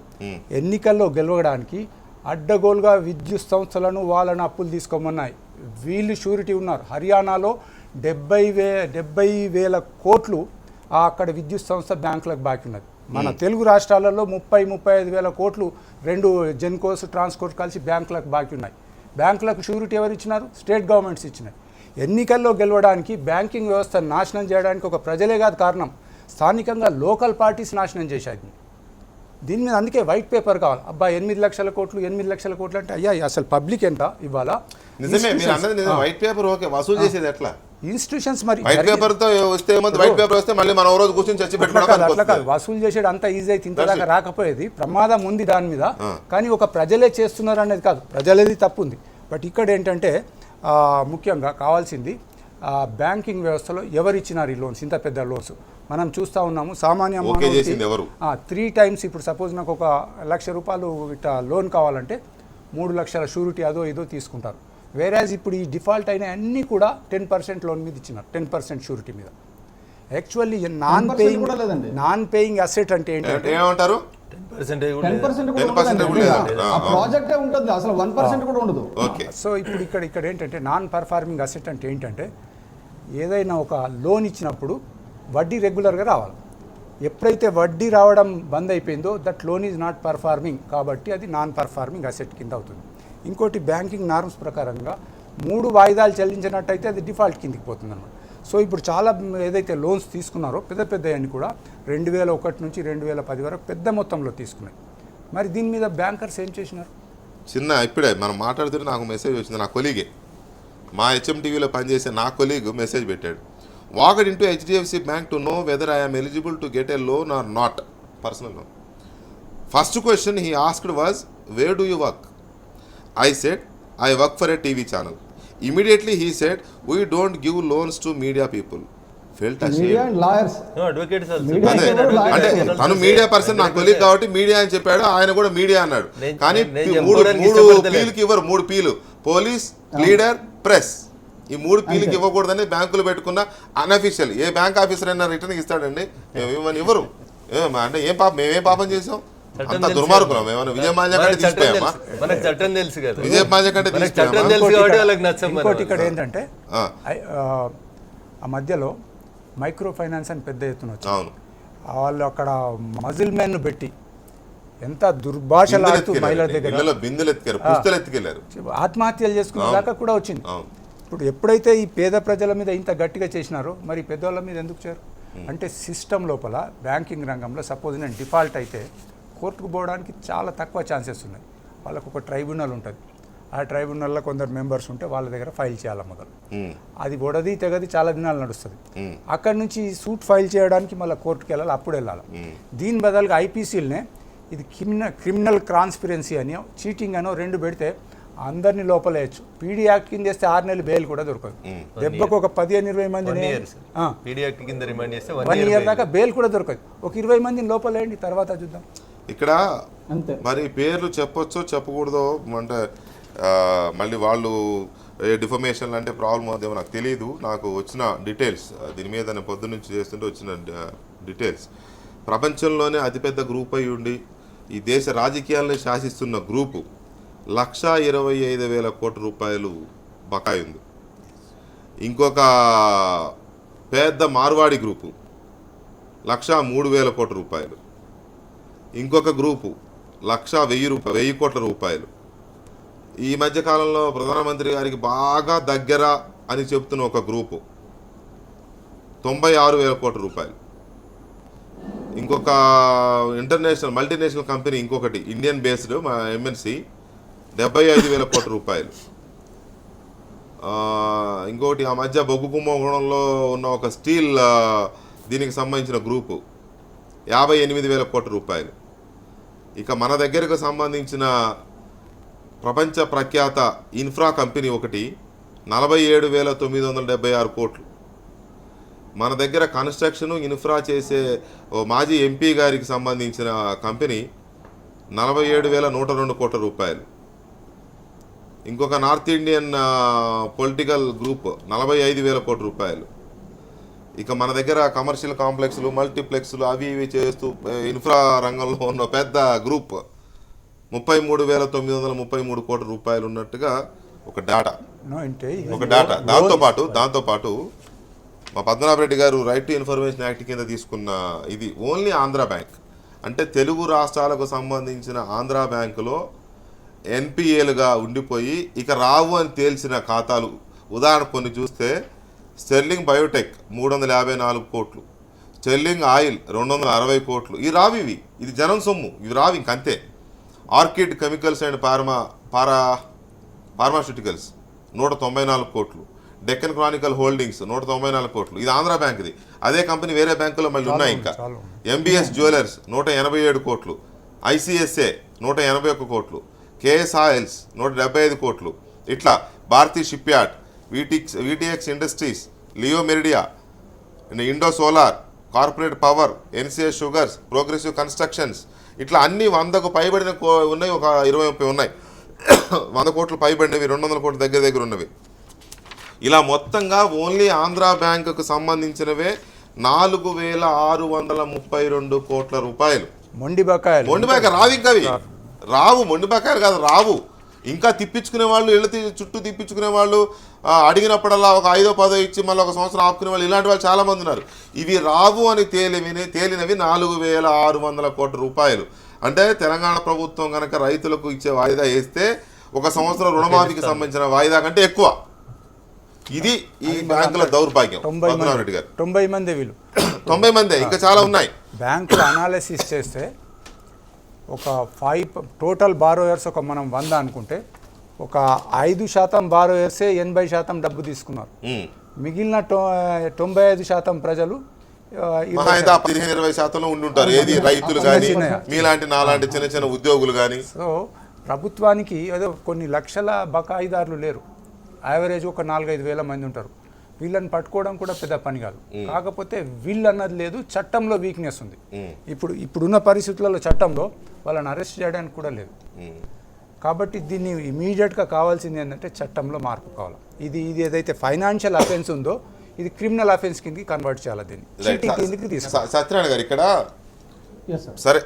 ఎన్నికల్లో గెలవడానికి అడ్డగోలుగా విద్యుత్ సంస్థలను వాళ్ళను అప్పులు తీసుకోమన్నాయి. వీళ్ళు షూరిటీ ఉన్నారు. హర్యానాలో 70,000 కోట్లు అక్కడ విద్యుత్ సంస్థ బ్యాంకులకు బాకీ ఉన్నది. మన తెలుగు రాష్ట్రాలలో 30-35,000 కోట్లు 2 జెన్కోస్ ట్రాన్స్కోర్ట్ కలిసి బ్యాంకులకు బాకీ ఉన్నాయి. బ్యాంకులకు షూరిటీ ఎవరు ఇచ్చినారు? స్టేట్ గవర్నమెంట్స్ ఇచ్చినాయి. ఎన్నికల్లో గెలవడానికి బ్యాంకింగ్ వ్యవస్థను నాశనం చేయడానికి ఒక ప్రజలే కాదు కారణం, స్థానికంగా లోకల్ పార్టీస్ నాశనం చేశాయి. దీని మీద అందుకే వైట్ పేపర్ కావాలి. అబ్బా 8 లక్షల కోట్లు 8 లక్షల కోట్లు అంటే అయ్యా అసలు పబ్లిక్ ఎంత ఇవ్వాలా? నిజమే మీరు అన్నది నిజమే. వైట్ పేపర్ ఓకే, వసూలు చేసేది ఎట్లా? ఇన్స్టిట్యూషన్స్ మరి వైట్ పేపర్ తో వస్తే వైట్ పేపర్ వస్తే మళ్ళీ మనం రోజు కూర్చొని చర్చ పెట్టుకోవడం అట్లా కాదు. వసూలు చేసేది అంత ఈజీ అయితే ఇంతదాకా రాకపోయేది. ప్రమాదం ఉంది దాని మీద, కానీ ఒక ప్రజలే చేస్తున్నారు అనేది కాదు, ప్రజలది తప్పు ఉంది. బట్ ఇక్కడ ఏంటంటే ముఖ్యంగా కావాల్సింది బ్యాంకింగ్ వ్యవస్థలో ఎవరు ఇచ్చినారు ఈ లోన్స్, ఇంత పెద్ద లోన్స్ మనం చూస్తూ ఉన్నాము. సామాన్య 3 times ఇప్పుడు సపోజ్ నాకు 1 లక్ష రూపాయలు ఇట్లా లోన్ కావాలంటే 3 లక్షల షూరిటీ అదో ఇదో తీసుకుంటారు. వేరాజ్ ఇప్పుడు ఈ డిఫాల్ట్ అయిన అన్నీ కూడా 10% లోన్ మీద ఇచ్చినారు, 10% షూరిటీ మీద. యాక్చువల్లీ నాన్ పేయింగ్ అసెట్ అంటే ఏంటంటే ఏమంటారు? 10% ఉంటుంది, అసలు 1% కూడా ఉండదు. సో ఇప్పుడు ఇక్కడ ఏంటంటే నాన్ పర్ఫార్మింగ్ అసెట్ అంటే ఏంటంటే ఏదైనా ఒక లోన్ ఇచ్చినప్పుడు వడ్డీ రెగ్యులర్గా రావాలి. ఎప్పుడైతే వడ్డీ రావడం బంద్ అయిపోయిందో that loan is not performing, కాబట్టి అది నాన్ పర్ఫార్మింగ్ అసెట్ కింద అవుతుంది. ఇంకోటి బ్యాంకింగ్ నార్మ్స్ ప్రకారంగా 3 వాయిదాలు చెల్లించినట్టయితే అది డిఫాల్ట్ కిందికి పోతుంది అన్నమాట. సో ఇప్పుడు చాలా ఏదైతే లోన్స్ తీసుకున్నారో పెద్ద అన్ని కూడా 2001 నుంచి 2010 వరకు పెద్ద మొత్తంలో తీసుకున్నాయి. మరి దీని మీద బ్యాంకర్స్ ఏం చేసినారు? ఇప్పుడే మనం మాట్లాడుతుంటే నాకు మెసేజ్ వచ్చింది. నా కొలీగే, మా HMTVలో పనిచేసే నా కొలీగ్ మెసేజ్ పెట్టాడు. Walked into HDFC Bank to know whether I am eligible to get a loan or not, personal loan. First question he asked was, where do you work? I said, I work for a TV channel. Immediately he said, we don't give loans to media people. Felt ashamed. అంటే తను media person, నా colleague కాబట్టి media అని చెప్పాడు, ఆయన కూడా media అన్నాడు. కానీ 3 పీలుకి ఇవ్వరు. 3 పీలు, పోలీస్, లీడర్, ప్రెస్. ఈ 3 పీలకి ఇవ్వకూడదని బ్యాంకులు పెట్టుకున్న అన్అఫీషియల్. ఏ బ్యాంక్ ఆఫీసర్ అయినా రిటర్న్ ఇస్తాడండి, ఇవ్వరు. అంటే ఏం పాపం, మేమేం పాపం చేసాం? చట్టం అంత తెలుసు దుర్మార్గులం కదా. ఏమన్నా? విజయ మాల్యా మనకు కంటే చట్టం తీసిపోయామా? తెలుసు. మనకు చట్టం తెలుసు కదా. విజయ మాల్యా కంటే మనకు చట్టం తీసిపోయామా? తెలుసు కాబట్టి వాళ్ళకి నచ్చం. ఇంకోటి ఇక్కడ ఏంటంటే ఆ మధ్యలో మైక్రో ఫైనాన్స్ అని పెద్ద ఎత్తున వచ్చింది. అవును, వాళ్ళు అక్కడ మజిల్ మ్యాన్ పెట్టి ఎంత దుర్భాషలాడుతూ మహిళల దగ్గర ఇళ్ళలో బిందెలు ఎత్తుకెళ్ళారు, పుస్తలు ఎత్తుకెళ్ళారు. ఆత్మహత్యలు చేసుకునే దాకా కూడా వచ్చింది. అవును. ఇప్పుడు ఎప్పుడైతే ఈ పేద ప్రజల మీద ఇంత గట్టిగా చేసినారో మరి పెద్దవాళ్ళ మీద ఎందుకు చేయరు? అంటే సిస్టమ్ లోపల బ్యాంకింగ్ రంగంలో సపోజ్ నేను డిఫాల్ట్ అయితే కోర్టుకు పోవడానికి చాలా తక్కువ ఛాన్సెస్ ఉన్నాయి. వాళ్ళకు ఒక ట్రైబ్యునల్ ఉంటుంది. ఆ ట్రైబ్యునల్లో కొందరు మెంబర్స్ ఉంటే వాళ్ళ దగ్గర ఫైల్ చేయాలి మొదలు. అది గొడది తెగది చాలా దినాలు నడుస్తుంది. అక్కడి నుంచి సూట్ ఫైల్ చేయడానికి మళ్ళీ కోర్టుకు వెళ్ళాలి, అప్పుడు వెళ్ళాలి. దీని బదులుగా ఐపీసీలనే ఇది క్రిమినల్ కాన్స్పిరెన్సీ అని చీటింగ్ అనో 2 పెడితే అందరినీ లోపలేయచ్చు. పీడీ యాక్ట్ కింద చేస్తే 6 నెలలు బెయిల్ కూడా దొరకదు. దెబ్బకు ఒక 15-20 మందిని 1 ఇయర్ దాకా బెయిల్ కూడా దొరకదు. ఒక 20 మందిని లోపలేయండి, తర్వాత చూద్దాం. ఇక్కడ అంతే. మరి పేర్లు చెప్పొచ్చో చెప్పకూడదో అంటే మళ్ళీ వాళ్ళు డిఫర్మేషన్ అంటే ప్రాబ్లం అవుతుందేమో నాకు తెలియదు. నాకు వచ్చిన డీటెయిల్స్ దీని మీద నేను పొద్దు నుంచి చేస్తుంటే వచ్చిన డీటెయిల్స్, ప్రపంచంలోనే అతిపెద్ద గ్రూప్ అయి ఉండి ఈ దేశ రాజకీయాలను శాసిస్తున్న గ్రూపు 1,25,000 కోట్ల రూపాయలు బకాయి ఉంది. ఇంకొక పెద్ద మార్వాడి గ్రూపు 1,03,000 కోట్ల రూపాయలు. ఇంకొక గ్రూపు 1,01,000 కోట్ల రూపాయలు. ఈ మధ్యకాలంలో ప్రధానమంత్రి గారికి బాగా దగ్గర అని చెప్తున్న ఒక గ్రూపు 96,000 కోట్ల రూపాయలు. ఇంకొక ఇంటర్నేషనల్ మల్టీనేషనల్ కంపెనీ ఇంకొకటి ఇండియన్ బేస్డ్ ఎంఎన్సి 75,000 కోట్ల రూపాయలు. ఇంకొకటి ఆ మధ్య బొగ్గు కుంభకోణంలో ఉన్న ఒక స్టీల్ దీనికి సంబంధించిన గ్రూపు 58,000 కోట్ల రూపాయలు. ఇక మన దగ్గరకు సంబంధించిన ప్రపంచ ప్రఖ్యాత ఇన్ఫ్రా కంపెనీ ఒకటి 47,976 కోట్లు. మన దగ్గర కన్స్ట్రక్షన్ ఇన్ఫ్రా చేసే ఓ మాజీ ఎంపీ గారికి సంబంధించిన కంపెనీ 47,102 కోట్ల రూపాయలు. ఇంకొక నార్త్ ఇండియన్ పొలిటికల్ గ్రూప్ 45,000 కోట్ల రూపాయలు. ఇక మన దగ్గర కమర్షియల్ కాంప్లెక్స్లు, మల్టీప్లెక్స్లు అవి ఇవి చేస్తూ ఇన్ఫ్రా రంగంలో ఉన్న పెద్ద గ్రూప్ 33,933 కోట్ల రూపాయలు ఉన్నట్టుగా ఒక డేటా. దాంతోపాటు మా పద్మనాభరెడ్డి గారు రైట్ టు ఇన్ఫర్మేషన్ యాక్ట్ కింద తీసుకున్న ఇది ఓన్లీ ఆంధ్ర బ్యాంక్, అంటే తెలుగు రాష్ట్రాలకు సంబంధించిన ఆంధ్ర బ్యాంకులో ఎన్పిఏలుగా ఉండిపోయి ఇక రావు అని తేల్చిన ఖాతాలు ఉదాహరణ కొన్ని చూస్తే స్టెర్లింగ్ బయోటెక్ 354 కోట్లు, స్టెర్లింగ్ ఆయిల్ 260 కోట్లు. ఇవి రావు, ఇది జనం సొమ్ము, ఇవి రావు ఇంకంతే. ఆర్కిడ్ కెమికల్స్ అండ్ ఫార్మాస్యూటికల్స్ 194 కోట్లు, డెక్కన్ క్రానికల్ హోల్డింగ్స్ 194 కోట్లు. ఇది ఆంధ్ర బ్యాంక్ది. అదే కంపెనీ వేరే బ్యాంకులో మళ్ళీ ఉన్నాయి ఇంకా. ఎంబీఎస్ జ్యువెలర్స్ 187 కోట్లు, ఐసిఎస్ఏ 181 కోట్లు, కేఎస్ ఆయిల్స్ 175 కోట్లు. ఇట్లా Bharati ship yard, VTX industries, Leo Meridia, Indo solar, corporate power, NCS sugars, progressive constructions, ఇట్లా అన్ని 100కు పైబడిన ఉన్నాయి. ఒక 20-30 ఉన్నాయి 100 కోట్లు పైబడినవి, 200 కోట్ల దగ్గర ఉన్నవి. ఇలా మొత్తంగా ఓన్లీ ఆంధ్ర బ్యాంకుకు సంబంధించినవే 4,632 కోట్ల రూపాయలు. మొండి బకాయిలు రావు, ఇంకా రావు. మొండి బకాయిలు కాదు, రావు. ఇంకా తిప్పించుకునే వాళ్ళు, ఇళ్ళ చుట్టూ తిప్పించుకునే వాళ్ళు, అడిగినప్పుడల్లా ఒక 5-10 ఇచ్చి మళ్ళీ ఒక సంవత్సరం ఆపుకునే వాళ్ళు, ఇలాంటి వాళ్ళు చాలామంది ఉన్నారు. ఇవి రావు అని తేలినవి 4,600 కోట్ల రూపాయలు. అంటే తెలంగాణ ప్రభుత్వం కనుక రైతులకు ఇచ్చే వాయిదా వేస్తే 1 సంవత్సరం రుణమాఫీకి సంబంధించిన వాయిదా కంటే ఎక్కువ. ఇది ఈ బ్యాంకుల దౌర్భాగ్యం. 90 మంది వీళ్ళు 90 మంది, ఇంకా చాలా ఉన్నాయి. బ్యాంకులు అనాలిసిస్ చేస్తే ఒక 5 టోటల్ బారోయర్స్ ఒక మనం 100 అనుకుంటే ఒక 5% బారోయర్సే 80% డబ్బు తీసుకున్నారు. మిగిలిన 95% ప్రజలు 15-20% ఉండి ఉంటారు. ఏది రైతులు కానీ, మీలాంటి నాలాంటి చిన్న చిన్న ఉద్యోగులు కానీ. సో ప్రభుత్వానికి ఏదో కొన్ని లక్షల బకాయిదారులు లేరు, యావరేజ్ ఒక 4-5 వేల మంది ఉంటారు. వీళ్ళని పట్టుకోవడం కూడా పెద్ద పని కాదు. కాకపోతే వీళ్ళు అన్నది లేదు, చట్టంలో వీక్నెస్ ఉంది. ఇప్పుడున్న పరిస్థితులలో చట్టంలో వాళ్ళని అరెస్ట్ చేయడానికి కూడా లేదు. కాబట్టి దీన్ని ఇమీడియట్గా కావాల్సింది ఏంటంటే చట్టంలో మార్పు కావాలి. ఇది ఏదైతే ఫైనాన్షియల్ అఫెన్స్ ఉందో ఇది క్రిమినల్ అఫెన్స్ కిందకి కన్వర్ట్ చేయాలి. దీన్ని చీటింగ్ కిందకి తీసుకోవాలి. సత్యనారాయణ గారు, ఇక్కడ ఎస్ సార్. సరే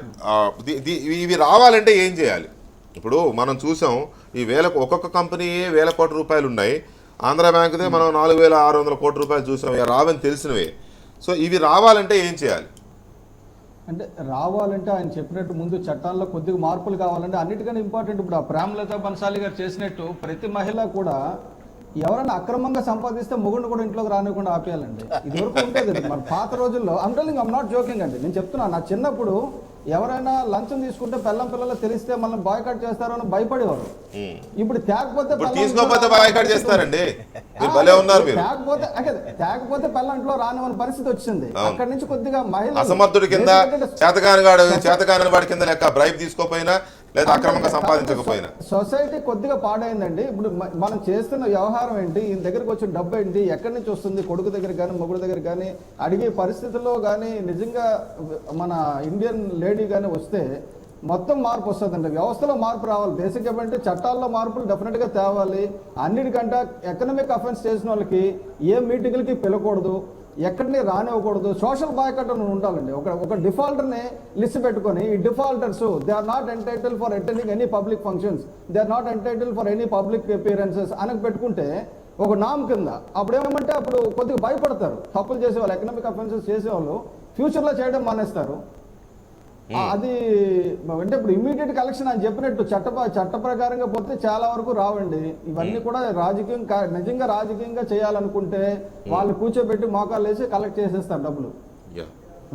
ఇవి రావాలంటే ఏం చేయాలి? ఇప్పుడు మనం చూసాం ఈ ఒక్కొక్క కంపెనీ 1,000 కోట్ల రూపాయలు ఉన్నాయి. ఆంధ్ర బ్యాంకుదే మనం 4,600 కోట్ల రూపాయలు చూసాం. ఇక రావని తెలిసినవే. సో ఇవి రావాలంటే ఏం చేయాలి? అంటే రావాలంటే ఆయన చెప్పినట్టు ముందు చట్టాల్లో కొద్దిగా మార్పులు కావాలంటే అన్నిటికన్నా ఇంపార్టెంట్ ఇప్పుడు ఆ ప్రేమలత బన్సాలి గారు చేసినట్టు ప్రతి మహిళ కూడా ఎవరైనా అక్రమంగా సంపాదిస్తే మొగుడిని కూడా ఇంట్లోకి రానివ్వకుండా ఆపేయాలండి. ఇదివరకు ఉంటుంది మన పాత రోజుల్లో. ఐమ్ నాట్ జోకింగ్ అండి, నేను చెప్తున్నా. నా చిన్నప్పుడు ఎవరైనా లంచం తీసుకుంటే పిల్లలు తెలిస్తే మనం బాయ్కాట్ చేస్తారో అని భయపడేవారు. ఇప్పుడు తీసుకోకపోతే బాయ్కాట్ చేస్తారండి. తేకపోతే పిల్లల ఇంట్లో రానివని పరిస్థితి వచ్చింది. అక్కడి నుంచి కొద్దిగా మహిళ అసమర్థుడి కింద, చేతకాని వాడి కింద లెక్క, బ్రైబ్ తీసుకోపోయినా లేదా అక్రమంగా సంపాదించకపోయినా సొసైటీ కొద్దిగా పాడైందండి. ఇప్పుడు మనం చేస్తున్న వ్యవహారం ఏంటి, ఈయన దగ్గరకు వచ్చిన డబ్బు ఏంటి, ఎక్కడి నుంచి వస్తుంది, కొడుకు దగ్గర కానీ మొగుడు దగ్గర కానీ అడిగే పరిస్థితుల్లో కానీ నిజంగా మన ఇండియన్ లేడీ కానీ వస్తే మొత్తం మార్పు వస్తుందండి. వ్యవస్థలో మార్పు రావాలి. బేసిక్ ఏమంటే చట్టాల్లో మార్పులు డెఫినెట్గా తేవాలి. అన్నిటికంటే ఎకనామిక్ అఫెన్స్ చేసిన వాళ్ళకి ఏ మీటింగ్లకి పిలకూడదు, ఎక్కడిని రానివ్వకూడదు. సోషల్ బాయ్కాట్ అని ఉండాలండి. ఒక డిఫాల్టర్ని లిస్ట్ పెట్టుకొని ఈ defaulters they are not entitled for attending any public functions, they are not entitled for any public appearances అని పెట్టుకుంటే ఒక నామ్ కింద అప్పుడు ఏమంటే అప్పుడు కొద్దిగా భయపడతారు. తప్పులు చేసేవాళ్ళు, ఎకనామిక్ అఫెన్సెస్ చేసేవాళ్ళు ఫ్యూచర్లో చేయడం మానేస్తారు. అది అంటే ఇప్పుడు ఇమ్మీడియట్ కలెక్షన్ అని చెప్పినట్టు చట్ట ప్రకారంగా పోతే చాలా వరకు రావండి. ఇవన్నీ కూడా నిజంగా రాజకీయంగా చేయాలనుకుంటే వాళ్ళు కూర్చోబెట్టి మోకాలు వేసి కలెక్ట్ చేసేస్తారు డబ్బులు.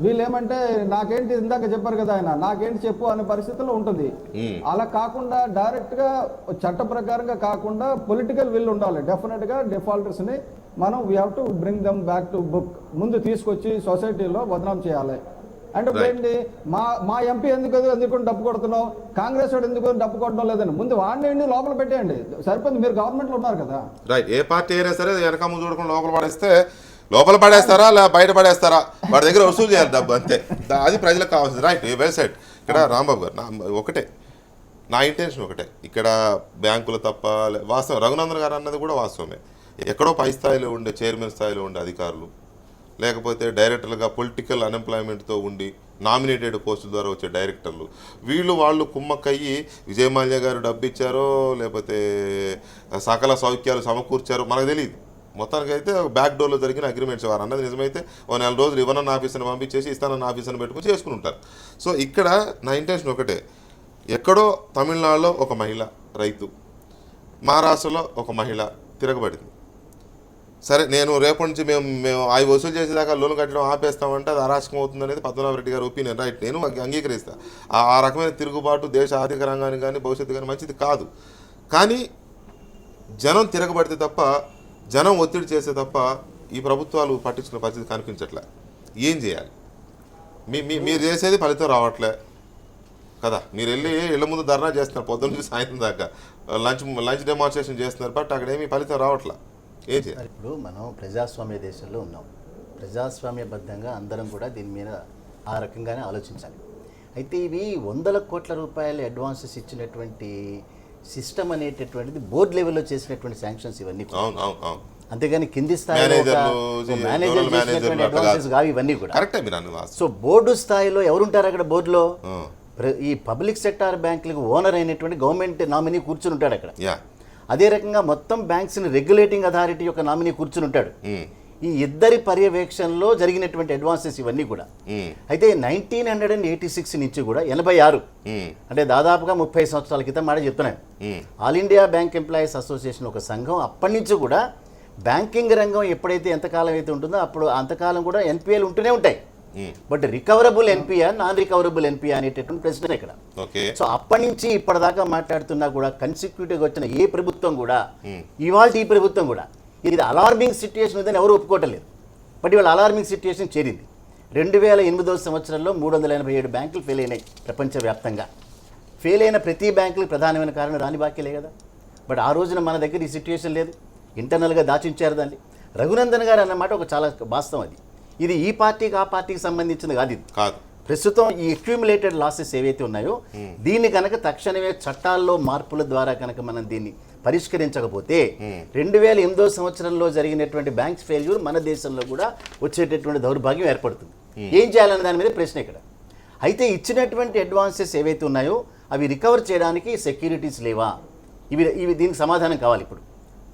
వీళ్ళు ఏమంటే నాకేంటి ఇందాక చెప్పారు కదా ఆయన, నాకేంటి చెప్పు అనే పరిస్థితిలో ఉంటుంది. అలా కాకుండా డైరెక్ట్ గా చట్ట ప్రకారంగా కాకుండా పొలిటికల్ విల్ ఉండాలి. డెఫినెట్ గా డిఫాల్టర్స్ ని మనం we have to bring them back to book, ముందు తీసుకొచ్చి సొసైటీలో బదనాం చేయాలి. అంటే ఏంటి, మా ఎంపీ ఎందుకు డబ్బు కొడుతున్నావు, కాంగ్రెస్ వాడు ఎందుకు డబ్బు కొట్టడం లేదని ముందు వాడిని లోపల పెట్టేయండి, సరిపోయింది. మీరు గవర్నమెంట్ లో ఉన్నారు కదా. రైట్. ఏ పార్టీ అయినా సరే వెనక ముందు చూడకుండా లోపల పడేస్తారా లేదా బయట పడేస్తారా, వాడి దగ్గర వసూలు చేయాలి డబ్బు, అంతే. అది ప్రజలకు కావాల్సింది. Right, well said. ఇక్కడ రాంబాబు గారు ఒకటే, నా ఇంటెన్షన్ ఒకటే. ఇక్కడ బ్యాంకులు తప్ప వాస్తవం, రఘునందన్ గారు అన్నది కూడా వాస్తవమే. ఎక్కడో పై స్థాయిలో ఉండే చైర్మన్ స్థాయిలో ఉండే అధికారులు, లేకపోతే డైరెక్టర్లుగా పొలిటికల్ అన్ఎంప్లాయ్మెంట్తో ఉండి నామినేటెడ్ పోస్టుల ద్వారా వచ్చే డైరెక్టర్లు, వాళ్ళు కుమ్మక్కయ్యి విజయమాల్య గారు డబ్బు ఇచ్చారో లేకపోతే సకల సౌఖ్యాలు సమకూర్చారో మనకు తెలియదు. మొత్తానికి అయితే బ్యాక్ డోర్లో జరిగిన అగ్రిమెంట్స్ వారు అన్నది నిజమైతే ఓ 4 రోజులు ఇవ్వనన్న ఆఫీసర్ని పంపించేసి ఇస్తానన్న ఆఫీసర్ని పెట్టుకుని చేసుకుని ఉంటారు. సో ఇక్కడ నా ఇంటెన్షన్ ఒకటే. ఎక్కడో తమిళనాడులో ఒక మహిళ రైతు, మహారాష్ట్రలో ఒక మహిళ తిరగబడింది. సరే, నేను రేపటి నుంచి మేము అవి వసూలు చేసేదాకా లోన్ కట్టడం ఆపేస్తామంటే అది అరాచకం అవుతుంది అనేది పద్మనాభరెడ్డి గారి ఒపీనియన్. రైట్, నేను అంగీకరిస్తాను. ఆ రకమైన తిరుగుబాటు దేశ ఆర్థిక రంగానికి కానీ భవిష్యత్తు కానీ మంచిది కాదు. కానీ జనం తిరగబడితే తప్ప, జనం ఒత్తిడి చేస్తే తప్ప ఈ ప్రభుత్వాలు పట్టించుకునే పరిస్థితి కనిపించట్లే. ఏం చేయాలి? మీరు చేసేది ఫలితం రావట్లే కదా. మీరు వెళ్ళి ఇళ్ళ ముందు ధర్నా చేస్తున్నారు పొద్దున్న నుంచి సాయంత్రం దాకా, లంచ్ డెమాన్స్ట్రేషన్ చేస్తున్నారు, బట్ అక్కడ ఏమీ ఫలితం రావట్లే. ఏం చేయాలి? ఇప్పుడు మనం ప్రజాస్వామ్య దేశంలో ఉన్నాం. ప్రజాస్వామ్యబద్ధంగా అందరం కూడా దీని మీద ఆ రకంగానే ఆలోచించాలి. అయితే ఇవి 100 కోట్ల రూపాయల అడ్వాన్సెస్ ఇచ్చినటువంటి సిస్టమ్ అనేటటువంటిది బోర్డు లెవెల్లో చేసినటువంటి శాంక్షన్స్ ఇవన్నీ. అంతేగాని కింది స్థాయిలో అడ్వాన్సెస్ కావు ఇవన్నీ కూడా. సో బోర్డు స్థాయిలో ఎవరుంటారు అక్కడ బోర్డులో? ఈ పబ్లిక్ సెక్టార్ బ్యాంకులకు ఓనర్ అయినటువంటి గవర్నమెంట్ నామినీ కూర్చుని ఉంటాడు అక్కడ. అదే రకంగా మొత్తం బ్యాంక్స్ని రెగ్యులేటింగ్ అథారిటీ యొక్క నామినీ కూర్చుని ఉంటాడు. ఈ ఇద్దరి పర్యవేక్షణలో జరిగినటువంటి అడ్వాన్సెస్ ఇవన్నీ కూడా. అయితే 1986 నుంచి కూడా 86 అంటే దాదాపుగా 30 సంవత్సరాల క్రితం మాట చెప్తున్నాను. All India bank employees association ఒక సంఘం అప్పటి నుంచి కూడా బ్యాంకింగ్ రంగం ఎప్పుడైతే ఎంతకాలం అయితే ఉంటుందో అప్పుడు అంతకాలం కూడా ఎన్పిఎల్ ఉంటూనే ఉంటాయి. But recoverable NPR, non recoverable NPR అనేటటువంటి ప్రశ్న ఇక్కడ. సో అప్పటి నుంచి ఇప్పటిదాకా మాట్లాడుతున్నా కూడా కన్సిక్యూటివ్గా వచ్చిన ఏ ప్రభుత్వం కూడా, ఇవాళ ఈ ప్రభుత్వం కూడా ఇది అలార్మింగ్ సిచ్యుయేషన్ ఉందని ఎవరు ఒప్పుకోవట్లేదు. బట్ ఇవాళ అలార్మింగ్ సిచ్యుయేషన్ చేరింది. 2008 సంవత్సరంలో 387 బ్యాంకులు ఫెయిల్ అయినాయి ప్రపంచవ్యాప్తంగా. ఫెయిల్ అయిన ప్రతి బ్యాంకులకు ప్రధానమైన కారణం రాని బాకీలే కదా. బట్ ఆ రోజున మన దగ్గర ఈ సిచ్యుయేషన్ లేదు, ఇంటర్నల్గా దాచించారు దాన్ని. రఘునందన్ గారు అన్నమాట ఒక చాలా వాస్తవం. అది ఇది ఈ పార్టీకి ఆ పార్టీకి సంబంధించింది కాదు. ఇది కాదు. ప్రస్తుతం ఈ అక్యూములేటెడ్ లాసెస్ ఏవైతే ఉన్నాయో దీన్ని కనుక తక్షణమే చట్టాల్లో మార్పుల ద్వారా కనుక మనం దీన్ని పరిష్కరించకపోతే 2008 సంవత్సరంలో జరిగినటువంటి బ్యాంక్స్ ఫెయిల్యూర్ మన దేశంలో కూడా వచ్చేటటువంటి దౌర్భాగ్యం ఏర్పడుతుంది. ఏం చేయాలనే దాని మీద ప్రశ్న ఇక్కడ. అయితే ఇచ్చినటువంటి అడ్వాన్సెస్ ఏవైతే ఉన్నాయో అవి రికవర్ చేయడానికి సెక్యూరిటీస్ లేవా, ఇవి దీనికి సమాధానం కావాలి. ఇప్పుడు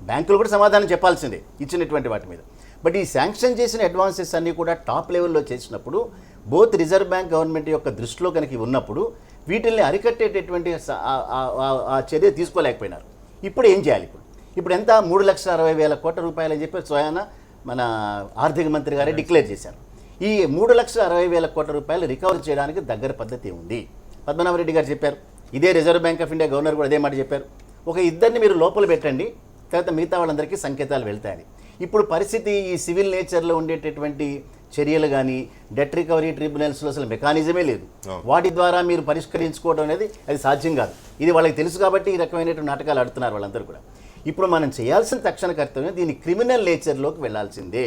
బ్యాంకులు కూడా సమాధానం చెప్పాల్సిందే ఇచ్చినటువంటి వాటి మీద. బట్ ఈ శాంక్షన్ చేసిన అడ్వాన్సెస్ అన్నీ కూడా టాప్ లెవెల్లో చేసినప్పుడు బోత్ రిజర్వ్ బ్యాంక్ గవర్నమెంట్ యొక్క దృష్టిలో కనుక ఉన్నప్పుడు వీటిల్ని అరికట్టేటటువంటి ఆ చర్య తీసుకోలేకపోయినారు. ఇప్పుడు ఏం చేయాలి? ఇప్పుడు ఎంత 3,60,000 కోట్ల రూపాయలు అని చెప్పి స్వయాన మన ఆర్థిక మంత్రి గారే డిక్లేర్ చేశారు. ఈ 3,60,000 కోట్ల రూపాయలు రికవర్ చేయడానికి దగ్గర పద్ధతి ఉంది. పద్మనాభరెడ్డి గారు చెప్పారు, ఇదే reserve bank of India governor కూడా అదే మాట చెప్పారు. ఒక ఇద్దరిని మీరు లోపల పెట్టండి, తర్వాత మిగతా వాళ్ళందరికీ సంకేతాలు వెళ్తాయని. ఇప్పుడు పరిస్థితి ఈ సివిల్ నేచర్లో ఉండేటటువంటి చర్యలు కానీ డెట్ రికవరీ ట్రిబ్యునల్స్లో అసలు మెకానిజమే లేదు. వాటి ద్వారా మీరు పరిష్కరించుకోవడం అనేది అది సాధ్యం కాదు. ఇది వాళ్ళకి తెలుసు కాబట్టి ఈ రకమైనటువంటి నాటకాలు ఆడుతున్నారు వాళ్ళందరూ కూడా. ఇప్పుడు మనం చేయాల్సిన తక్షణ కర్తవ్యం దీని క్రిమినల్ నేచర్లోకి వెళ్లాల్సిందే.